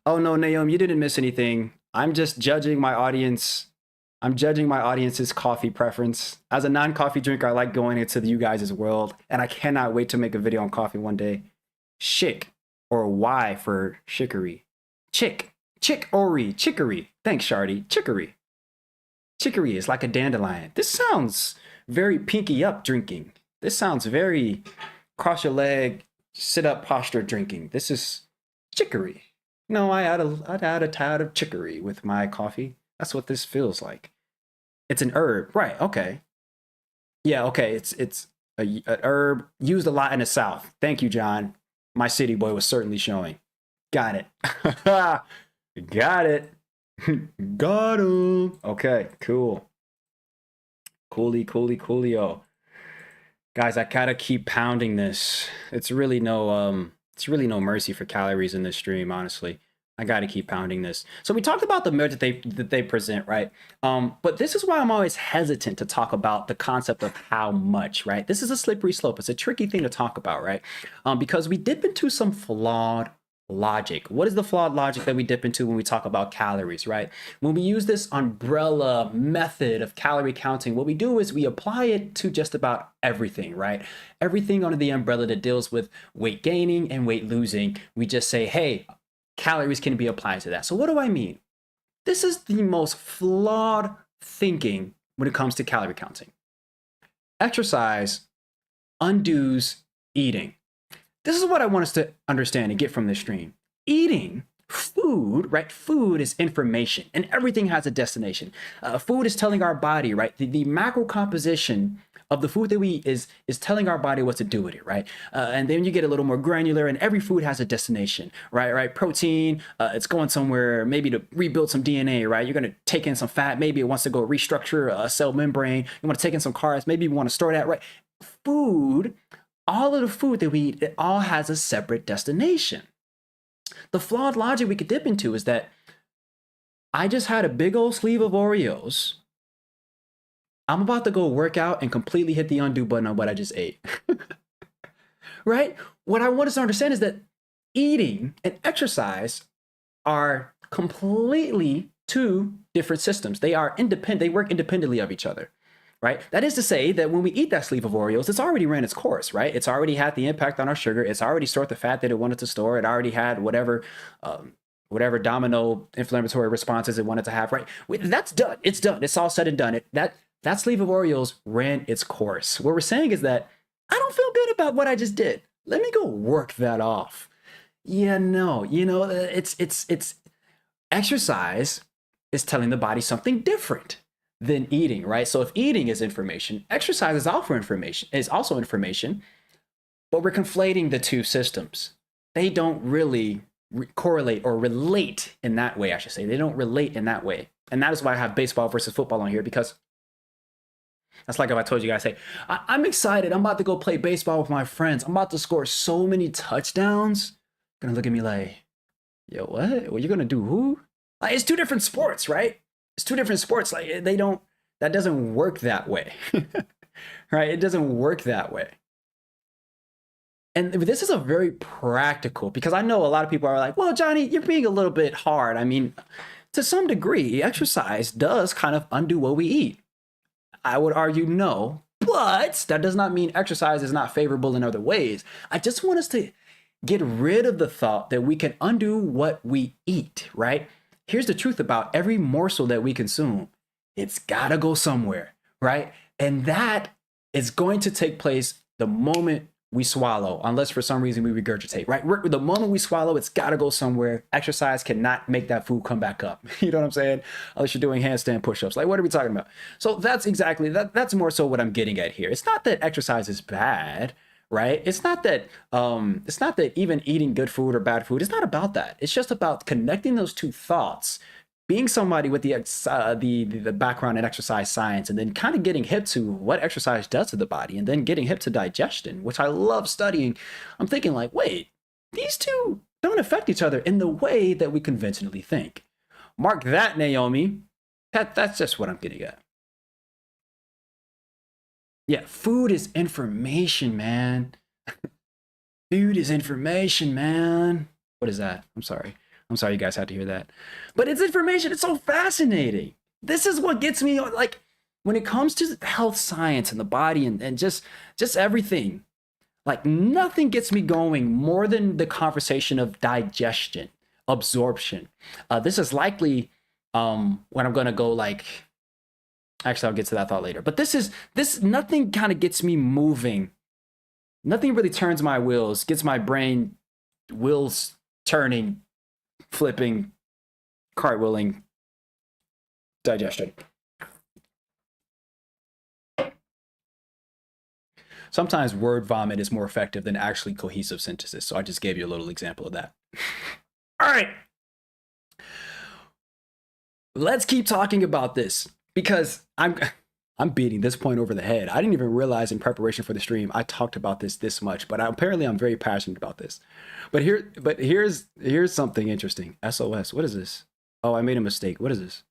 Oh no, Naomi, you didn't miss anything. I'm just judging my audience. I'm judging my audience's coffee preference. As a non-coffee drinker, I like going into you guys' world, and I cannot wait to make a video on coffee one day. Chick, or Y for chicory. Chicory. Thanks, Shardy. Chicory. Chicory is like a dandelion. This sounds very pinky up drinking. This sounds very cross your leg, sit up posture drinking. This is chicory. No, I'd add a tad of chicory with my coffee. That's what this feels like. It's an herb, right? Okay. Yeah, okay. It's an herb used a lot in the South. Thank you, John. My city boy was certainly showing. Got it. Got it. Got him. Okay, cool. Coolio. Guys, I gotta keep pounding this. It's really no mercy for calories in this stream, honestly. I gotta keep pounding this. So we talked about the myth that they present, right? But this is why I'm always hesitant to talk about the concept of how much, right? This is a slippery slope. It's a tricky thing to talk about, right? Because we dip into some flawed logic. What is the flawed logic that we dip into when we talk about calories, right? When we use this umbrella method of calorie counting, what we do is we apply it to just about everything, right? Everything under the umbrella that deals with weight gaining and weight losing, we just say, hey, calories can be applied to that. So what do I mean? This is the most flawed thinking when it comes to calorie counting. Exercise undoes eating. This is what I want us to understand and get from this stream. Eating food, right? Food is information, and everything has a destination. Food is telling our body, right? The macro composition of the food that we eat is telling our body what to do with it, right? And then you get a little more granular, and every food has a destination, right? Protein, it's going somewhere, maybe to rebuild some DNA, right? You're going to take in some fat, maybe it wants to go restructure a cell membrane. You want to take in some carbs, maybe you want to store that, right? Food, all of the food that we eat, it all has a separate destination. The flawed logic we could dip into is that I just had a big old sleeve of Oreos. I'm about to go work out and completely hit the undo button on what I just ate. Right? What I want us to understand is that eating and exercise are completely two different systems. They are independent, they work independently of each other. Right? That is to say that when we eat that sleeve of Oreos, it's already ran its course, right? It's already had the impact on our sugar. It's already stored the fat that it wanted to store. It already had whatever domino inflammatory responses it wanted to have, right? That's done. It's done. It's all said and done. That sleeve of Oreos ran its course. What we're saying is that I don't feel good about what I just did. Let me go work that off. Yeah, no, it's Exercise is telling the body something different than eating, right? So if eating is information, exercise is also information, but we're conflating the two systems. They don't really correlate or relate in that way, I should say. They don't relate in that way. And that is why I have baseball versus football on here, because that's like if I told you guys, hey, I'm excited. I'm about to go play baseball with my friends. I'm about to score so many touchdowns. Gonna look at me like, yo, what? What you gonna do? Who? Like, it's two different sports, right? It's two different sports. Like that doesn't work that way, right? It doesn't work that way. And this is a very practical, because I know a lot of people are like, well, Johnny, you're being a little bit hard. I mean, to some degree, exercise does kind of undo what we eat. I would argue no, but that does not mean exercise is not favorable in other ways. I just want us to get rid of the thought that we can undo what we eat, right? Here's the truth about every morsel that we consume. It's gotta go somewhere, right? And that is going to take place the moment we swallow, unless for some reason we regurgitate, right? The moment we swallow, it's got to go somewhere. Exercise cannot make that food come back up. You know what I'm saying? Unless you're doing handstand push-ups. Like, what are we talking about? So that's exactly, that's more so what I'm getting at here. It's not that exercise is bad, right? It's not that even eating good food or bad food, it's not about that. It's just about connecting those two thoughts, being somebody with the background in exercise science, and then kind of getting hip to what exercise does to the body, and then getting hip to digestion, which I love studying. I'm thinking like, wait, these two don't affect each other in the way that we conventionally think. Mark that, Naomi. That's just what I'm getting at. Yeah, food is information, man. Food is information, man. What is that? I'm sorry you guys had to hear that. But it's information. It's so fascinating. This is what gets me, like, when it comes to health science and the body and just everything, like, nothing gets me going more than the conversation of digestion, absorption. This is likely when I'm going to go, like, actually, I'll get to that thought later. But nothing kind of gets me moving. Nothing really turns my wheels, gets my brain wheels turning, flipping, cartwheeling, digestion. Sometimes word vomit is more effective than actually cohesive synthesis. So I just gave you a little example of that. All right. Let's keep talking about this, because I'm beating this point over the head. I didn't even realize in preparation for the stream I talked about this much, but apparently I'm very passionate about this. But here's something interesting. SOS. What is this? Oh, I made a mistake. What is this?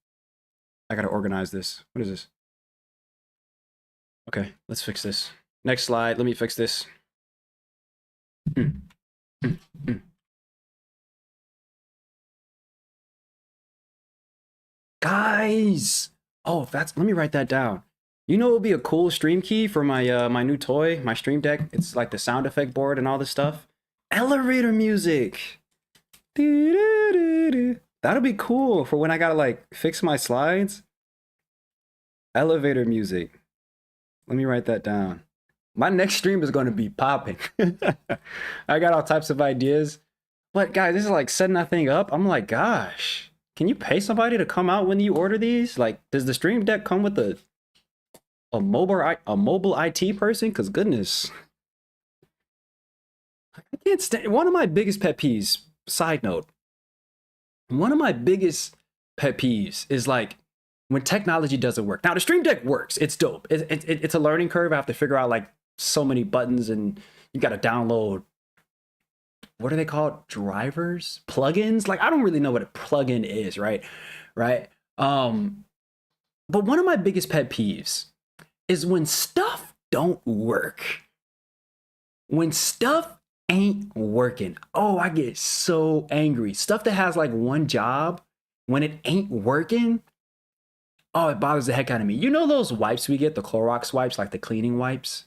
I gotta organize this. What is this? Okay, let's fix this. Next slide. Let me fix this. Guys. Oh, let me write that down. You know, it would be a cool stream key for my my new toy, my Stream Deck. It's like the sound effect board and all this stuff. Elevator music. That'll be cool for when I gotta like fix my slides. Elevator music. Let me write that down. My next stream is going to be popping. I got all types of ideas. But guys, this is like setting that thing up. I'm like, gosh, can you pay somebody to come out when you order these? Like, does the Stream Deck come with a mobile IT person? Because goodness, I can't stand. One of my biggest pet peeves, side note, one of my biggest pet peeves is like when technology doesn't work. Now the Stream Deck works, it's dope. It's a learning curve. I have to figure out like so many buttons, and you got to download, what are they called? Drivers, plugins. Like, I don't really know what a plugin is, right? But one of my biggest pet peeves is when stuff don't work. When stuff ain't working. Oh, I get so angry. Stuff that has like one job, when it ain't working, oh, it bothers the heck out of me. You know those wipes we get, the Clorox wipes, like the cleaning wipes?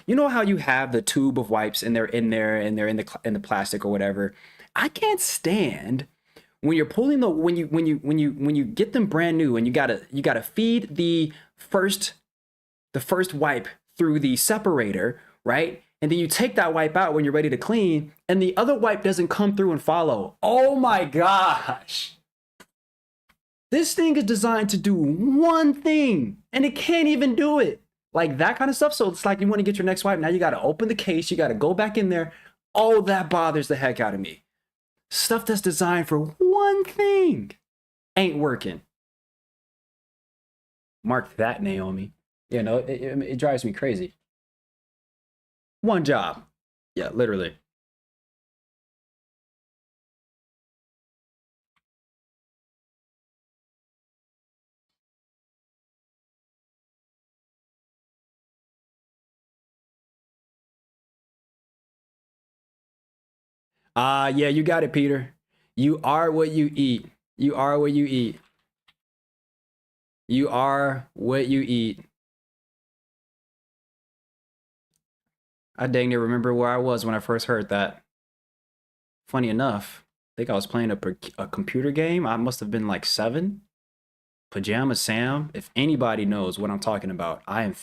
You know how you have the tube of wipes and they're in the plastic or whatever? I can't stand when you're pulling when you get them brand new and you gotta feed the first wipe through the separator, right? And then you take that wipe out when you're ready to clean, and the other wipe doesn't come through and follow. Oh my gosh. This thing is designed to do one thing and it can't even do it. Like that kind of stuff. So it's like you want to get your next wipe. Now you got to open the case. You got to go back in there. Oh, that bothers the heck out of me. Stuff that's designed for one thing ain't working. Mark that, Naomi. You know, it drives me crazy. One job. Yeah, literally. Yeah, you got it, Peter. You are what you eat. You are what you eat. You are what you eat. I dang near remember where I was when I first heard that. Funny enough, I think I was playing a computer game. I must have been like 7. Pajama Sam. If anybody knows what I'm talking about, I'm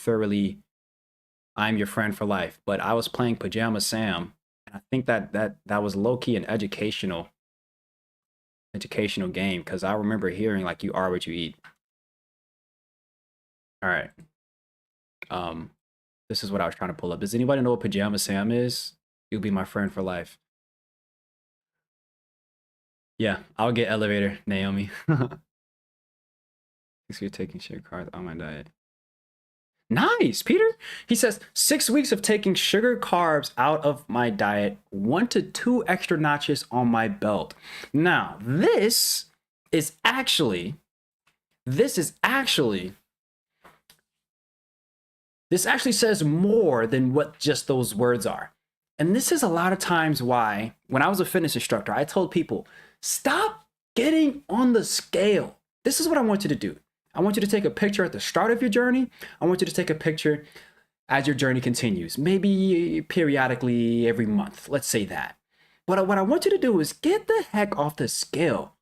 your friend for life. But I was playing Pajama Sam. And I think that was low key an educational game because I remember hearing like you are what you eat. All right. This is what I was trying to pull up. Does anybody know what Pajama Sam is? You'll be my friend for life. Yeah, I'll get elevator, Naomi. You're taking sugar carbs on my diet. Nice, Peter. He says 6 weeks of taking sugar carbs out of my diet, 1 to 2 extra notches on my belt. Now, this actually says more than what just those words are. And this is a lot of times why, when I was a fitness instructor, I told people, stop getting on the scale. This is what I want you to do. I want you to take a picture at the start of your journey. I want you to take a picture as your journey continues, maybe periodically every month. Let's say that. But what I want you to do is get the heck off the scale.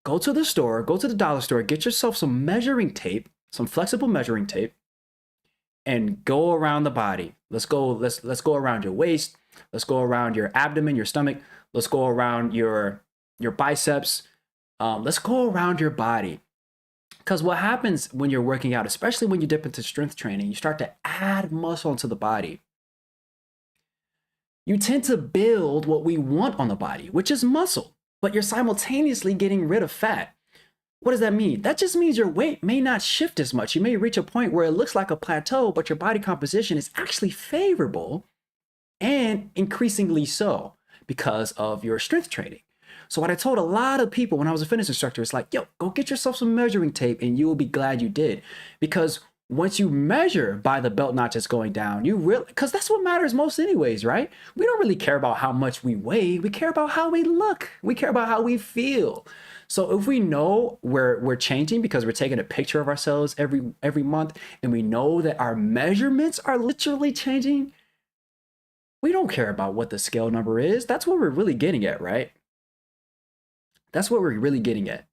Go to the store, go to the dollar store, get yourself some measuring tape, some flexible measuring tape, and go around the body. Let's go around your waist. Let's go around your abdomen, your stomach. Let's go around your biceps. Let's go around your body. Because what happens when you're working out, especially when you dip into strength training, you start to add muscle into the body. You tend to build what we want on the body, which is muscle, but you're simultaneously getting rid of fat. What does that mean? That just means your weight may not shift as much. You may reach a point where it looks like a plateau, but your body composition is actually favorable and increasingly so because of your strength training. So what I told a lot of people when I was a fitness instructor is like, yo, go get yourself some measuring tape and you will be glad you did. Because once you measure by the belt notches going down, you really, because that's what matters most anyways, right? We don't really care about how much we weigh. We care about how we look. We care about how we feel. So if we know we're changing because we're taking a picture of ourselves every month and we know that our measurements are literally changing, we don't care about what the scale number is. That's what we're really getting at, right? That's what we're really getting at.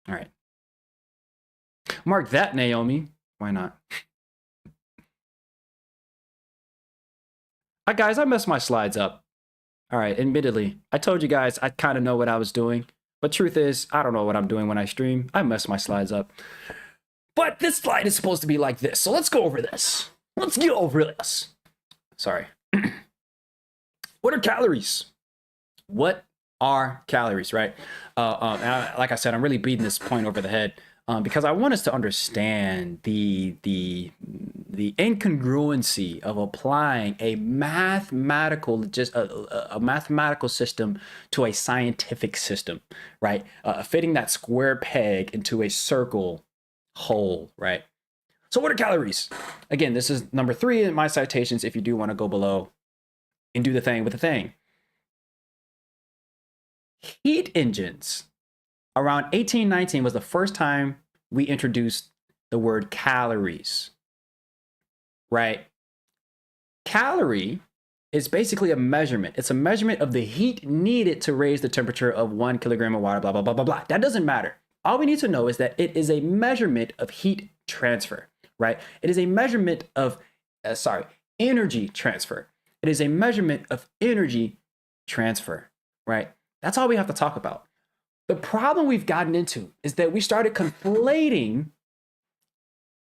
All right. Mark that, Naomi. Why not? Guys, I messed my slides up. All right, admittedly, I told you guys I kind of know what I was doing. But truth is, I don't know what I'm doing when I stream. I mess my slides up. But this slide is supposed to be like this. So let's go over this. Let's get over this. Sorry. What are calories? What are calories, right? Like I said, I'm really beating this point over the head because I want us to understand the incongruency of applying a mathematical system to a scientific system, right? Fitting that square peg into a circle hole, right? So what are calories? Again, this is number 3 in my citations if you do want to go below and do the thing with the thing. Heat engines. Around 1819 was the first time we introduced the word calories, right? Calorie is basically a measurement. It's a measurement of the heat needed to raise the temperature of 1 kilogram of water, blah, blah, blah, blah, blah. That doesn't matter. All we need to know is that it is a measurement of heat transfer, right? It is a measurement of, energy transfer. It is a measurement of energy transfer, right? That's all we have to talk about. The problem we've gotten into is that we started conflating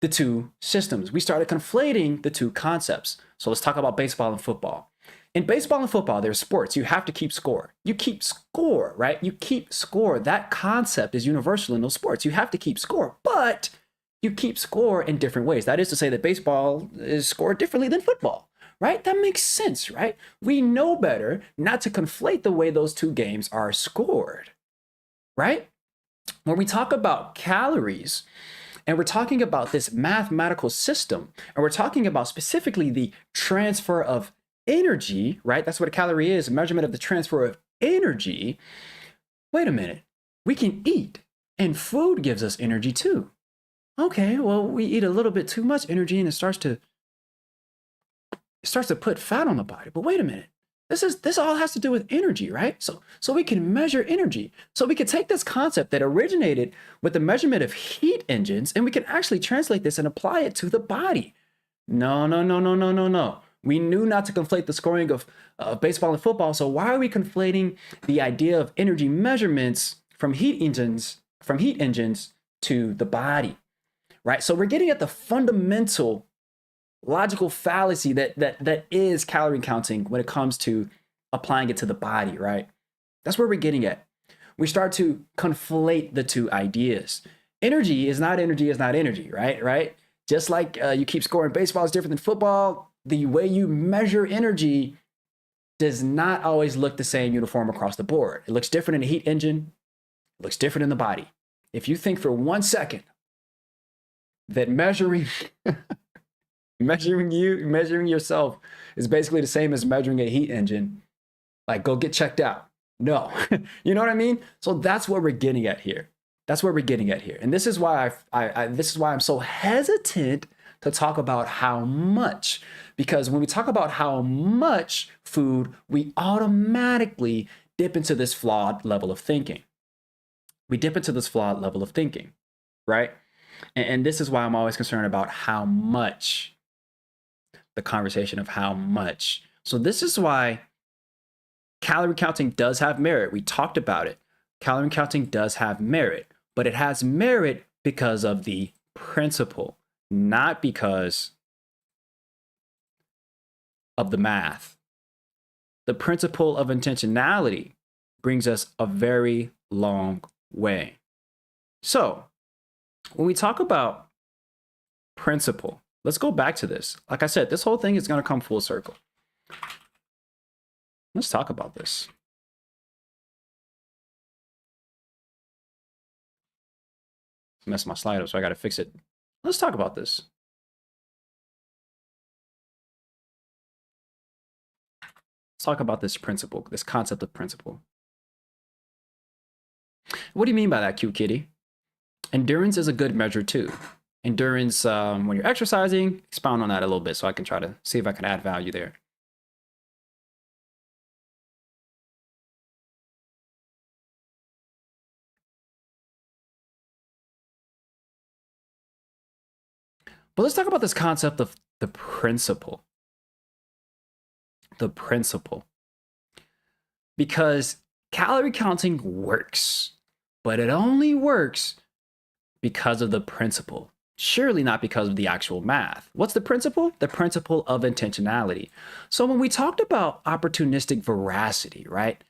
the two systems. We started conflating the two concepts. So let's talk about baseball and football. In baseball and football, there's sports. You have to keep score. You keep score, right? You keep score. That concept is universal in those sports. You have to keep score, but you keep score in different ways. That is to say that baseball is scored differently than football, right? That makes sense, right? We know better not to conflate the way those two games are scored, right? When we talk about calories, and we're talking about this mathematical system, and we're talking about specifically the transfer of energy, right? That's what a calorie is, a measurement of the transfer of energy. Wait a minute. We can eat, and food gives us energy too. Okay, well, we eat a little bit too much energy and it starts to put fat on the body. But wait a minute. This all has to do with energy, right? So we can measure energy. So we can take this concept that originated with the measurement of heat engines, and we can actually translate this and apply it to the body. No, no, no, no, no, no, no. We knew not to conflate the scoring of baseball and football. So why are we conflating the idea of energy measurements from heat engines to the body, right? So we're getting at the fundamental logical fallacy that is calorie counting when it comes to applying it to the body, right? That's where we're getting at. We start to conflate the two ideas. Energy is not energy, right? Just like you keep scoring, baseball is different than football. The way you measure energy does not always look the same uniform across the board. It looks different in a heat engine. It looks different in the body. If you think for 1 second that measuring yourself is basically the same as measuring a heat engine, like go get checked out. No, you know what I mean? So that's what we're getting at here. And this is why I'm so hesitant to talk about how much, because when we talk about how much food, we automatically dip into this flawed level of thinking. Right? And this is why I'm always concerned about how much, the conversation of how much. So this is why calorie counting does have merit. We talked about it. Calorie counting does have merit, but it has merit because of the principle, not because of the math. The principle of intentionality brings us a very long way. So when we talk about principle, let's go back to this. Like I said, this whole thing is going to come full circle. Let's talk about this. Messed my slide up, so I got to fix it. Let's talk about this. Let's talk about this principle, this concept of principle. What do you mean by that, cute kitty? Endurance is a good measure too. Endurance, when you're exercising, expound on that a little bit so I can try to see if I can add value there. But let's talk about this concept of the principle. The principle. Because calorie counting works, but it only works because of the principle. Surely not because of the actual math. What's the principle? The principle of intentionality. So when we talked about opportunistic veracity, right?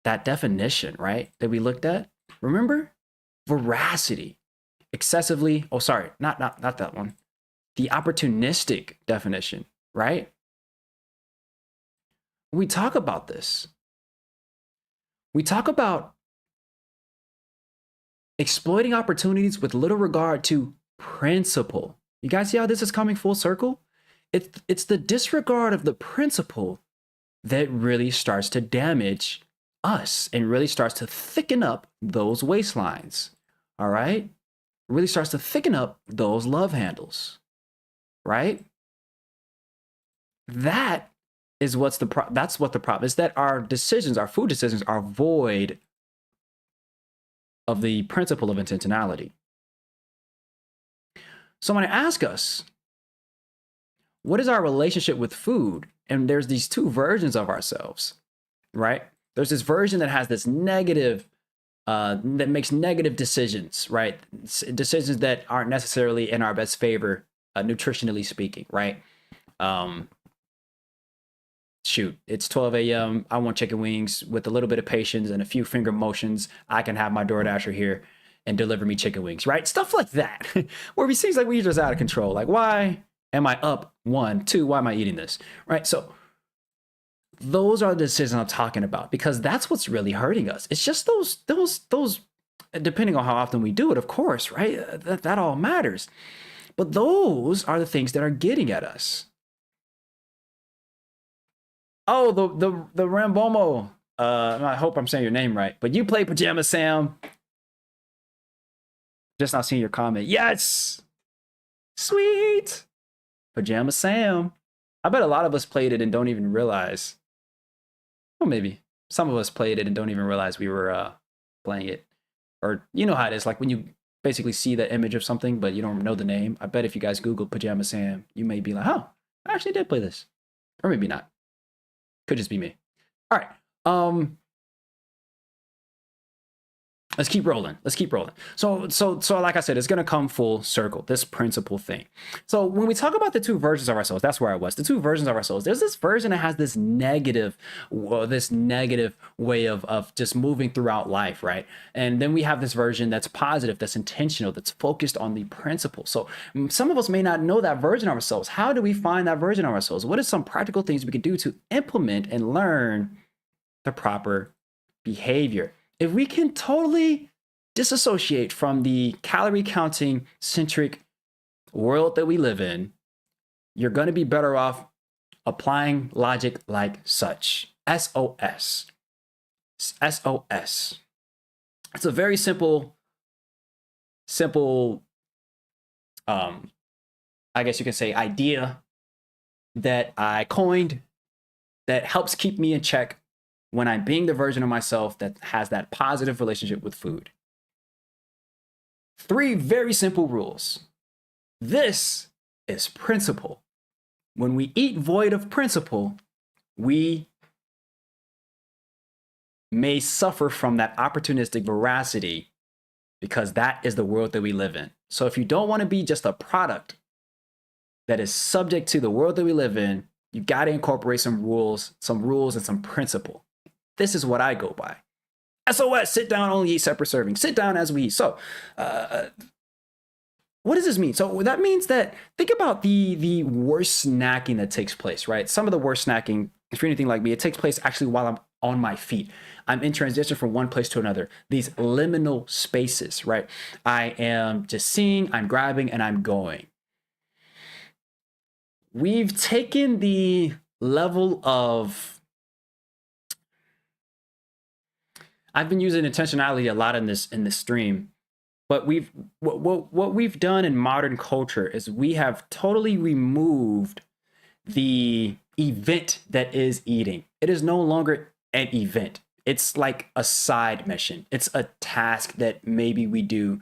That definition, right? That we looked at, remember? Veracity. Excessively, oh, sorry, not that one. The opportunistic definition, right? We talk about this. We talk about exploiting opportunities with little regard to principle. You guys see how this is coming full circle? It's the disregard of the principle that really starts to damage us and really starts to thicken up those waistlines. All right? Really starts to thicken up those love handles, right? That is what's the problem. That's what the problem is, that our decisions, our food decisions, are void of the principle of intentionality. So when I ask us, what is our relationship with food? And there's these two versions of ourselves, right? There's this version that has this negative that makes negative decisions, right? Decisions that aren't necessarily in our best favor, nutritionally speaking, right? Um, Shoot, it's 12 a.m. I want chicken wings. With a little bit of patience and a few finger motions, I can have my DoorDasher here and deliver me chicken wings, right? Stuff like that, where it seems like we're just out of control. Like, why am I up? One, two, why am I eating this, right? So those are the decisions I'm talking about, because that's what's really hurting us. It's just those, depending on how often we do it, of course, right? That all matters. But those are the things that are getting at us. Oh, the Rambomo. I hope I'm saying your name right. But you play Pajama Sam. Just not seeing your comment. Yes. Sweet. Pajama Sam. I bet a lot of us played it and don't even realize. Well, maybe some of us played it and don't even realize we were playing it. Or you know how it is, like when you basically see the image of something, but you don't know the name. I bet if you guys Google Pajama Sam, you may be like, oh, I actually did play this. Or maybe not. Could just be me. All right. Let's keep rolling. So like I said, it's going to come full circle, this principle thing. So when we talk about the two versions of ourselves, that's where I was. The two versions of ourselves, there's this version that has this negative way of just moving throughout life, right? And then we have this version that's positive, that's intentional, that's focused on the principle. So some of us may not know that version of ourselves. How do we find that version of ourselves? What are some practical things we can do to implement and learn the proper behavior? If we can totally disassociate from the calorie counting centric world that we live in, you're going to be better off applying logic like such. SOS. SOS. It's a very simple, I guess you can say, idea that I coined that helps keep me in check when I'm being the version of myself that has that positive relationship with food. 3 very simple rules. This is principle. When we eat void of principle, we may suffer from that opportunistic veracity, because that is the world that we live in. So if you don't want to be just a product that is subject to the world that we live in, you got to incorporate some rules and some principle. This is what I go by. SOS, sit down, only eat separate servings. Sit down as we eat. So what does this mean? So that means that, think about the worst snacking that takes place, right? Some of the worst snacking, if you're anything like me, it takes place actually while I'm on my feet. I'm in transition from one place to another. These liminal spaces, right? I am just seeing, I'm grabbing, and I'm going. We've taken the level of, I've been using intentionality a lot in this stream, but what we've done in modern culture is we have totally removed the event that is eating. It is no longer an event. It's like a side mission. It's a task that maybe we do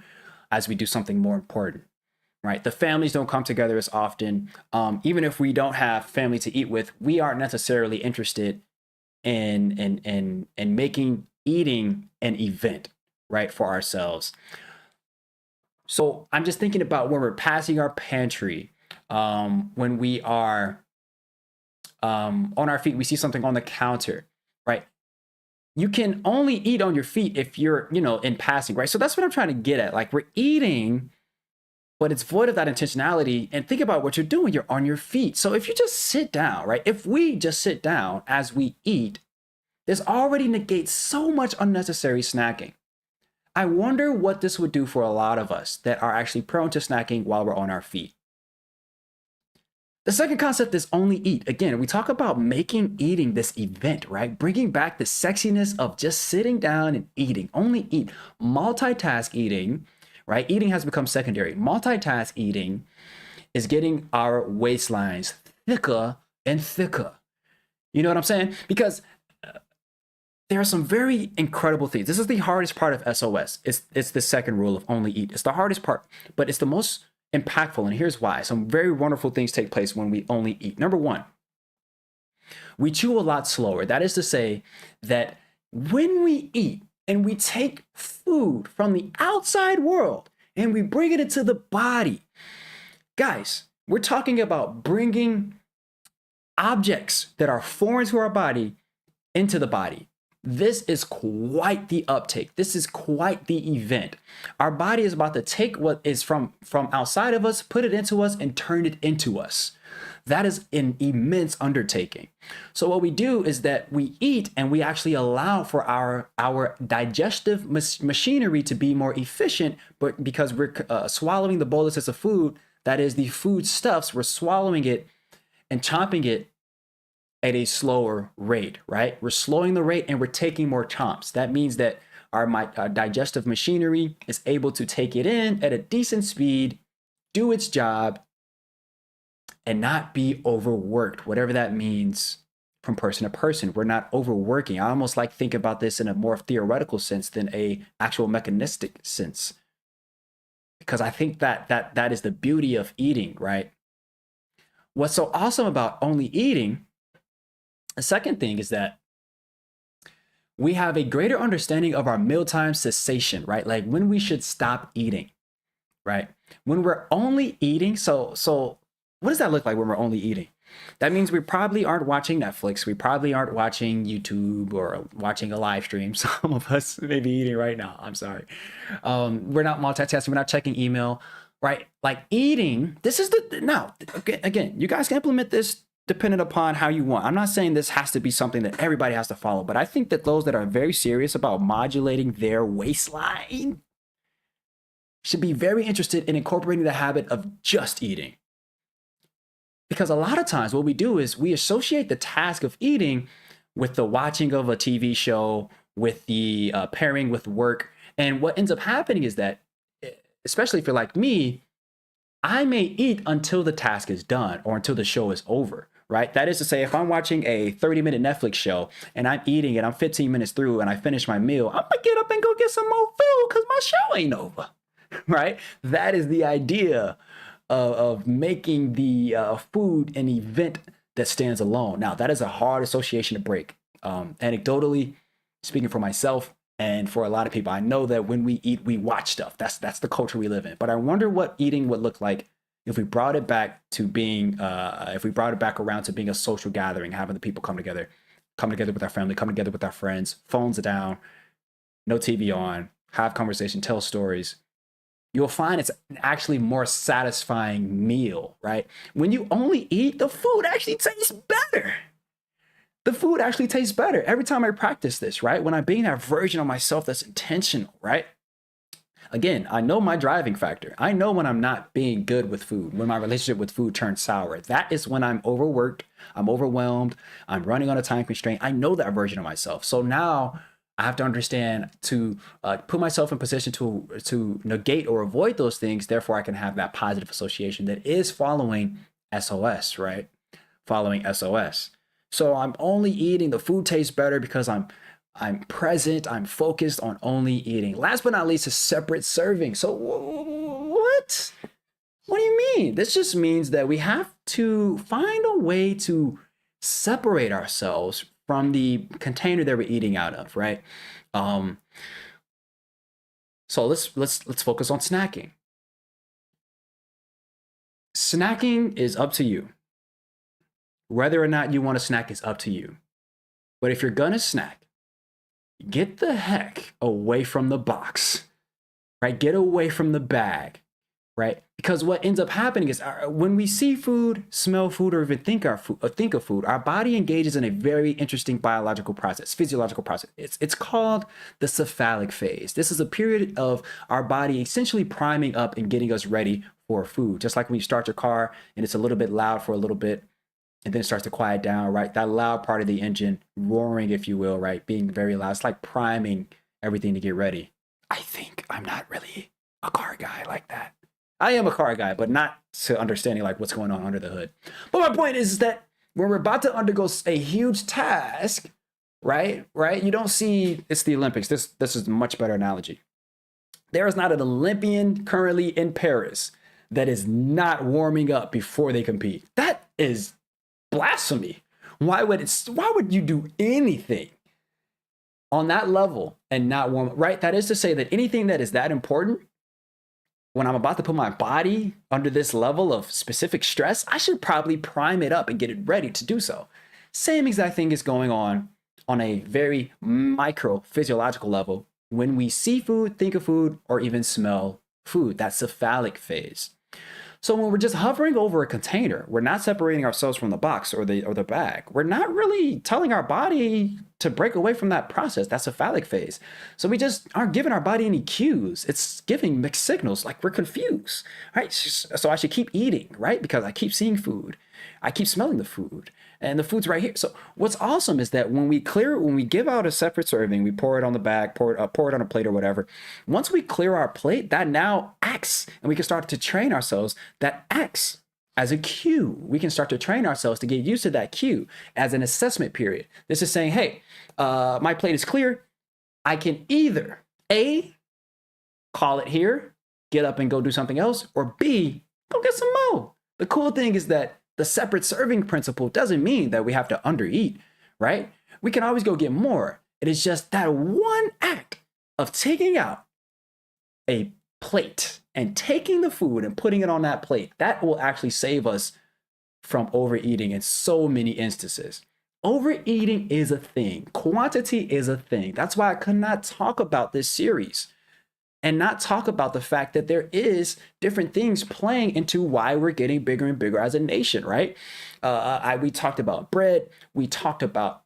as we do something more important, right? The families don't come together as often. Even if we don't have family to eat with, we aren't necessarily interested in making eating an event, right, for ourselves. So I'm just thinking about when we're passing our pantry, when we are on our feet, we see something on the counter, right? You can only eat on your feet if you're, in passing, right? So that's what I'm trying to get at. Like, we're eating, but it's void of that intentionality. And think about what you're doing. You're on your feet. So if you just sit down, right? If we just sit down as we eat, this already negates so much unnecessary snacking. I wonder what this would do for a lot of us that are actually prone to snacking while we're on our feet. The second concept is only eat. Again, we talk about making eating this event, right? Bringing back the sexiness of just sitting down and eating. Only eat. Multitask eating, right? Eating has become secondary. Multitask eating is getting our waistlines thicker and thicker. You know what I'm saying? Because there are some very incredible things. This is the hardest part of SOS. It's the second rule of only eat. It's the hardest part, but it's the most impactful. And here's why. Some very wonderful things take place when we only eat. Number one, we chew a lot slower. That is to say that when we eat, and we take food from the outside world and we bring it into the body. Guys, we're talking about bringing objects that are foreign to our body into the body. This is quite the uptake. This is quite the event. Our body is about to take what is from outside of us, put it into us, and turn it into us. That is an immense undertaking. So what we do is that we eat and we actually allow for our digestive machinery to be more efficient, but because we're swallowing the boluses of food, that is the food stuffs, we're swallowing it and chomping it at a slower rate, right? We're slowing the rate and we're taking more chomps. That means that our digestive machinery is able to take it in at a decent speed, do its job, and not be overworked, whatever that means from person to person. We're not overworking. I almost like think about this in a more theoretical sense than a actual mechanistic sense, because I think that is the beauty of eating, right? What's so awesome about only eating, the second thing is that we have a greater understanding of our mealtime cessation, right? Like when we should stop eating, right? When we're only eating, so what does that look like when we're only eating? That means we probably aren't watching Netflix. We probably aren't watching YouTube or watching a live stream. Some of us may be eating right now. I'm sorry. We're not multitasking. We're not checking email, right? Like eating, this is now, again, you guys can implement this dependent upon how you want. I'm not saying this has to be something that everybody has to follow, but I think that those that are very serious about modulating their waistline should be very interested in incorporating the habit of just eating. Because a lot of times what we do is we associate the task of eating with the watching of a TV show, with the pairing with work. And what ends up happening is that, especially if you're like me, I may eat until the task is done or until the show is over, right? That is to say, if I'm watching a 30-minute Netflix show and I'm eating and I'm 15 minutes through and I finish my meal, I'm gonna get up and go get some more food because my show ain't over, right? That is the idea of making the food an event that stands alone. Now, that is a hard association to break. Anecdotally, speaking for myself and for a lot of people, I know that when we eat, we watch stuff. That's the culture we live in. But I wonder what eating would look like if we brought it back to being, if we brought it back around to being a social gathering, having the people come together with our family, come together with our friends, phones down, no TV on, have conversation, tell stories. You'll find it's actually more satisfying meal, right? When you only eat, the food actually tastes better. The food actually tastes better every time I practice this, right? When I'm being that version of myself that's intentional, right? Again, I know my driving factor. I know when I'm not being good with food, when my relationship with food turns sour. That is when I'm overworked, I'm overwhelmed, I'm running on a time constraint. I know that version of myself. So now I have to understand to put myself in position to negate or avoid those things. Therefore, I can have that positive association that is following SOS, right? Following SOS. So I'm only eating, the food tastes better because I'm present, I'm focused on only eating. Last but not least is separate serving. So what? What do you mean? This just means that we have to find a way to separate ourselves from the container that we're eating out of, right? So let's focus on snacking. Snacking is up to you. Whether or not you want to snack is up to you. But if you're gonna snack, get the heck away from the box, right? Get away from the bag, right? Because what ends up happening is when we see food, smell food, or even think of food, our body engages in a very interesting biological process, physiological process. It's called the cephalic phase. This is a period of our body essentially priming up and getting us ready for food. Just like when you start your car and it's a little bit loud for a little bit, and then it starts to quiet down, right? That loud part of the engine roaring, if you will, right? Being very loud. It's like priming everything to get ready. I think I'm not really a car guy like that. I am a car guy, but not to understanding like what's going on under the hood. But my point is that when we're about to undergo a huge task, right? You don't see, it's the Olympics. This is a much better analogy. There is not an Olympian currently in Paris that is not warming up before they compete. That is blasphemy. Why would you do anything on that level and not warm, right? That is to say that anything that is that important, when I'm about to put my body under this level of specific stress, I should probably prime it up and get it ready to do so. Same exact thing is going on a very micro physiological level when we see food, think of food, or even smell food. That's cephalic phase. So when we're just hovering over a container, we're not separating ourselves from the box or the bag. We're not really telling our body to break away from that process. That's cephalic phase. So we just aren't giving our body any cues. It's giving mixed signals, like we're confused, right? So I should keep eating, right? Because I keep seeing food. I keep smelling the food, and the food's right here. So what's awesome is that when we give out a separate serving, we pour it on the bag, pour it on a plate or whatever. Once we clear our plate, that now acts, and we can start to train ourselves. That acts as a cue. We can start to train ourselves to get used to that cue as an assessment period. This is saying, hey, my plate is clear. I can either A, call it here, get up and go do something else, or B, go get some more. The cool thing is that the separate serving principle doesn't mean that we have to undereat, right? We can always go get more. It is just that one act of taking out a plate and taking the food and putting it on that plate, that will actually save us from overeating in so many instances. Overeating is a thing. Quantity is a thing. That's why I could not talk about this series and not talk about the fact that there is different things playing into why we're getting bigger and bigger as a nation, right? We talked about bread, we talked about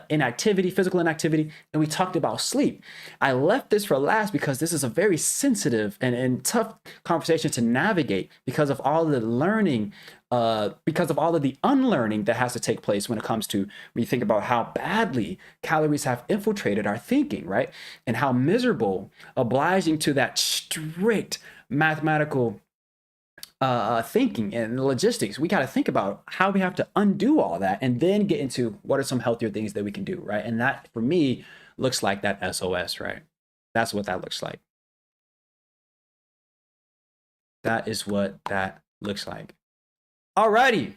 inactivity, physical inactivity, and we talked about sleep. I left this for last because this is a very sensitive and tough conversation to navigate because of all the learning, because of all of the unlearning that has to take place when it comes to, when you think about how badly calories have infiltrated our thinking, right? And how miserable obliging to that strict mathematical thinking and logistics. We got to think about how we have to undo all that and then get into what are some healthier things that we can do, right? And that for me looks like that SOS, right? That's what that looks like. That is what that looks like. Alrighty,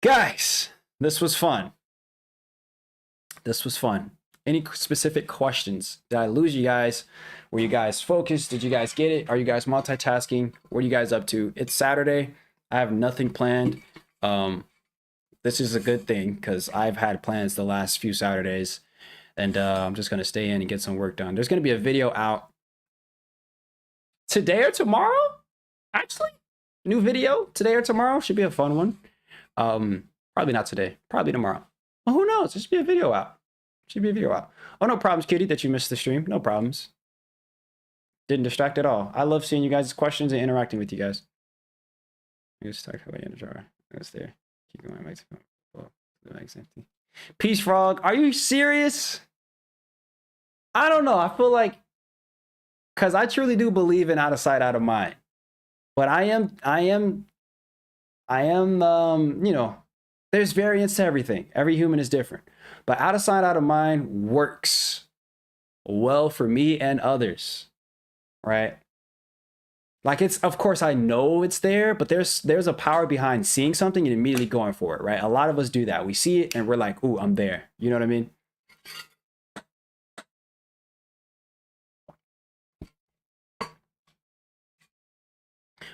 guys, this was fun. This was fun. Any specific questions? Did I lose you guys? Were you guys focused? Did you guys get it? Are you guys multitasking? What are you guys up to? It's Saturday. I have nothing planned. This is a good thing because I've had plans the last few Saturdays, and I'm just going to stay in and get some work done. There's going to be a video out today or tomorrow, actually. New video today or tomorrow. Should be a fun one. Probably not today. Probably tomorrow. Well, who knows? There should be a video out. Should be a video out. Oh, no problems, Kitty, that you missed the stream. No problems. Didn't distract at all. I love seeing you guys' questions and interacting with you guys. Just talk about in the jar. That's there. Keep going. The mic's empty. Peace Frog. Are you serious? I don't know. I feel like, because I truly do believe in out of sight, out of mind. But I am, you know, there's variance to everything. Every human is different. But out of sight, out of mind works well for me and others, right? Like, it's, of course, I know it's there, but there's a power behind seeing something and immediately going for it, right? A lot of us do that. We see it and we're like, ooh, I'm there. You know what I mean?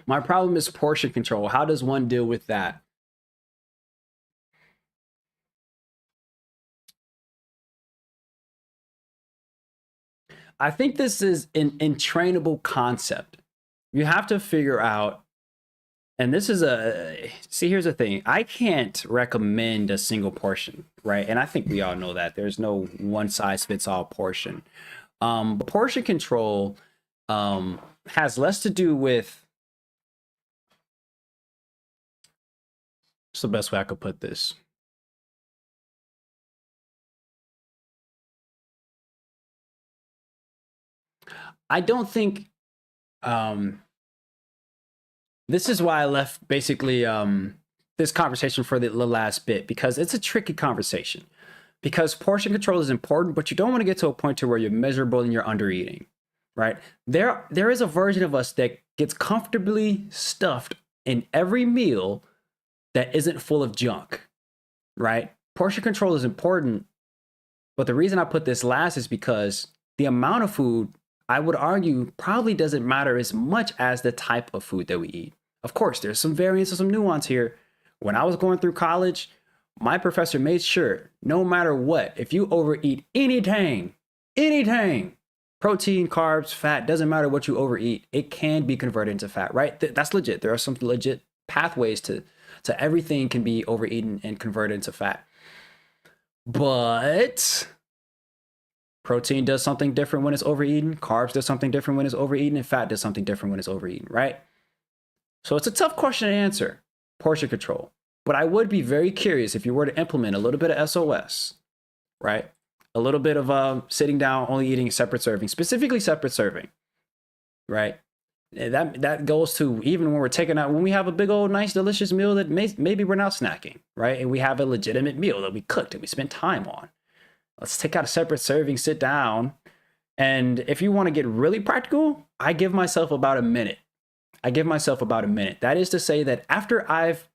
My problem is portion control. How does one deal with that? I think this is an entrainable concept. You have to figure out, and this is see, here's the thing. I can't recommend a single portion, right? And I think we all know that. There's no one size fits all portion. Portion control has less to do with, what's the best way I could put this? I don't think, this is why I left basically this conversation for the last bit, because it's a tricky conversation. Because portion control is important, but you don't want to get to a point to where you're miserable and you're under eating, right? There is a version of us that gets comfortably stuffed in every meal that isn't full of junk, right? Portion control is important But the reason I put this last is because the amount of food, I would argue, probably doesn't matter as much as the type of food that we eat. Of course, there's some variance and some nuance here. When I was going through college, my professor made sure, no matter what, if you overeat anything, protein, carbs, fat, doesn't matter what you overeat, it can be converted into fat, right? That's legit. There are some legit pathways to everything can be overeaten and converted into fat. But protein does something different when it's overeaten, carbs does something different when it's overeaten, and fat does something different when it's overeaten, right? So it's a tough question to answer, portion control. But I would be very curious if you were to implement a little bit of SOS, right? A little bit of sitting down, only eating separate serving, specifically separate serving, right? That goes to even when we're taking out, when we have a big old nice delicious meal that maybe we're not snacking, right? And we have a legitimate meal that we cooked and we spent time on. Let's take out a separate serving, sit down. And if you want to get really practical, I give myself about a minute. That is to say that after I've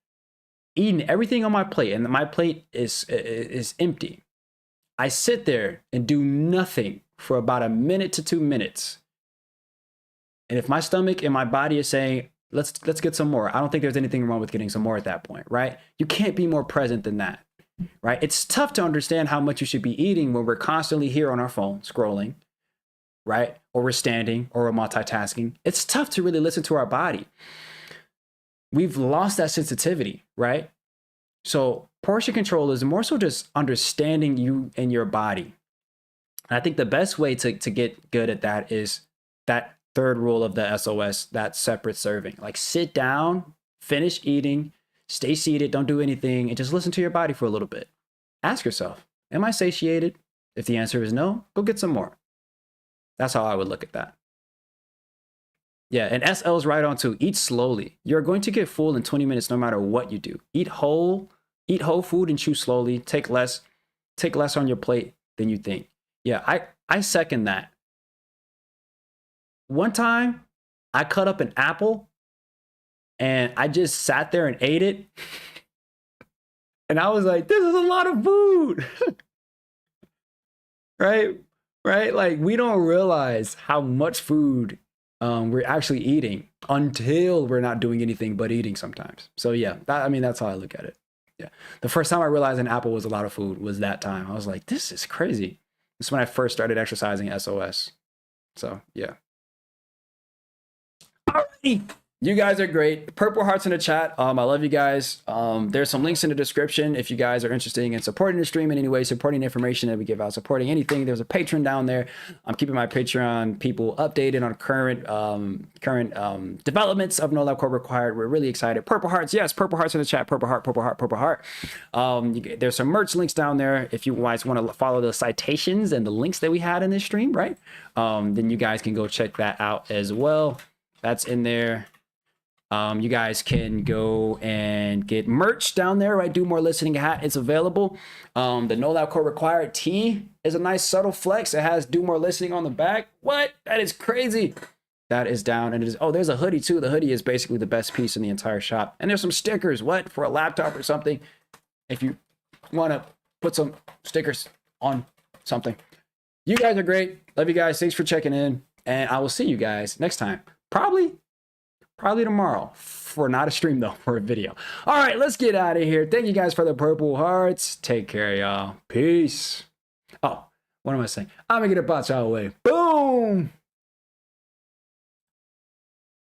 eaten everything on my plate and my plate is empty, I sit there and do nothing for about a minute to 2 minutes. And if my stomach and my body is saying, let's get some more, I don't think there's anything wrong with getting some more at that point, right? You can't be more present than that, right? It's tough to understand how much you should be eating when we're constantly here on our phone scrolling, right? Or we're standing or we're multitasking. It's tough to really listen to our body. We've lost that sensitivity, right? So portion control is more so just understanding you and your body. And I think the best way to get good at that is that third rule of the SOS, that separate serving. Like sit down, finish eating, stay seated, don't do anything, and just listen to your body for a little bit. Ask yourself, am I satiated? If the answer is no, go get some more. That's how I would look at that. Yeah, and SL is right on too. Eat slowly. You're going to get full in 20 minutes no matter what you do. Eat whole food and chew slowly. Take less on your plate than you think. Yeah, I second that. One time, I cut up an apple and I just sat there and ate it. And I was like, this is a lot of food. Right? Like we don't realize how much food we're actually eating until we're not doing anything but eating sometimes. So yeah, that's how I look at it. Yeah. The first time I realized an apple was a lot of food was that time. I was like, this is crazy. This is when I first started exercising SOS. So yeah. Alrighty. You guys are great. Purple hearts in the chat. I love you guys. There's some links in the description if you guys are interested in supporting the stream in any way, supporting the information that we give out, supporting anything. There's a Patreon down there. I'm keeping my Patreon people updated on current developments of No Lab Code Required. We're really excited. Purple hearts, yes, purple hearts in the chat. Purple heart, purple heart, purple heart. There's some merch links down there if you guys want to follow the citations and the links that we had in this stream, right? Then you guys can go check that out as well. That's in there. You guys can go and get merch down there, right? Do More Listening hat. It's available. The No Lab Code Required tee is a nice subtle flex. It has Do More Listening on the back. What? That is crazy. That is down. And it is, oh, there's a hoodie too. The hoodie is basically the best piece in the entire shop. And there's some stickers. What? For a laptop or something. If you want to put some stickers on something. You guys are great. Love you guys. Thanks for checking in. And I will see you guys next time. Probably tomorrow, for not a stream though, for a video. All right, let's get out of here. Thank you guys for the purple hearts. Take care, y'all. Peace. Oh, what am I saying? I'm gonna get a bot y'all away. Boom.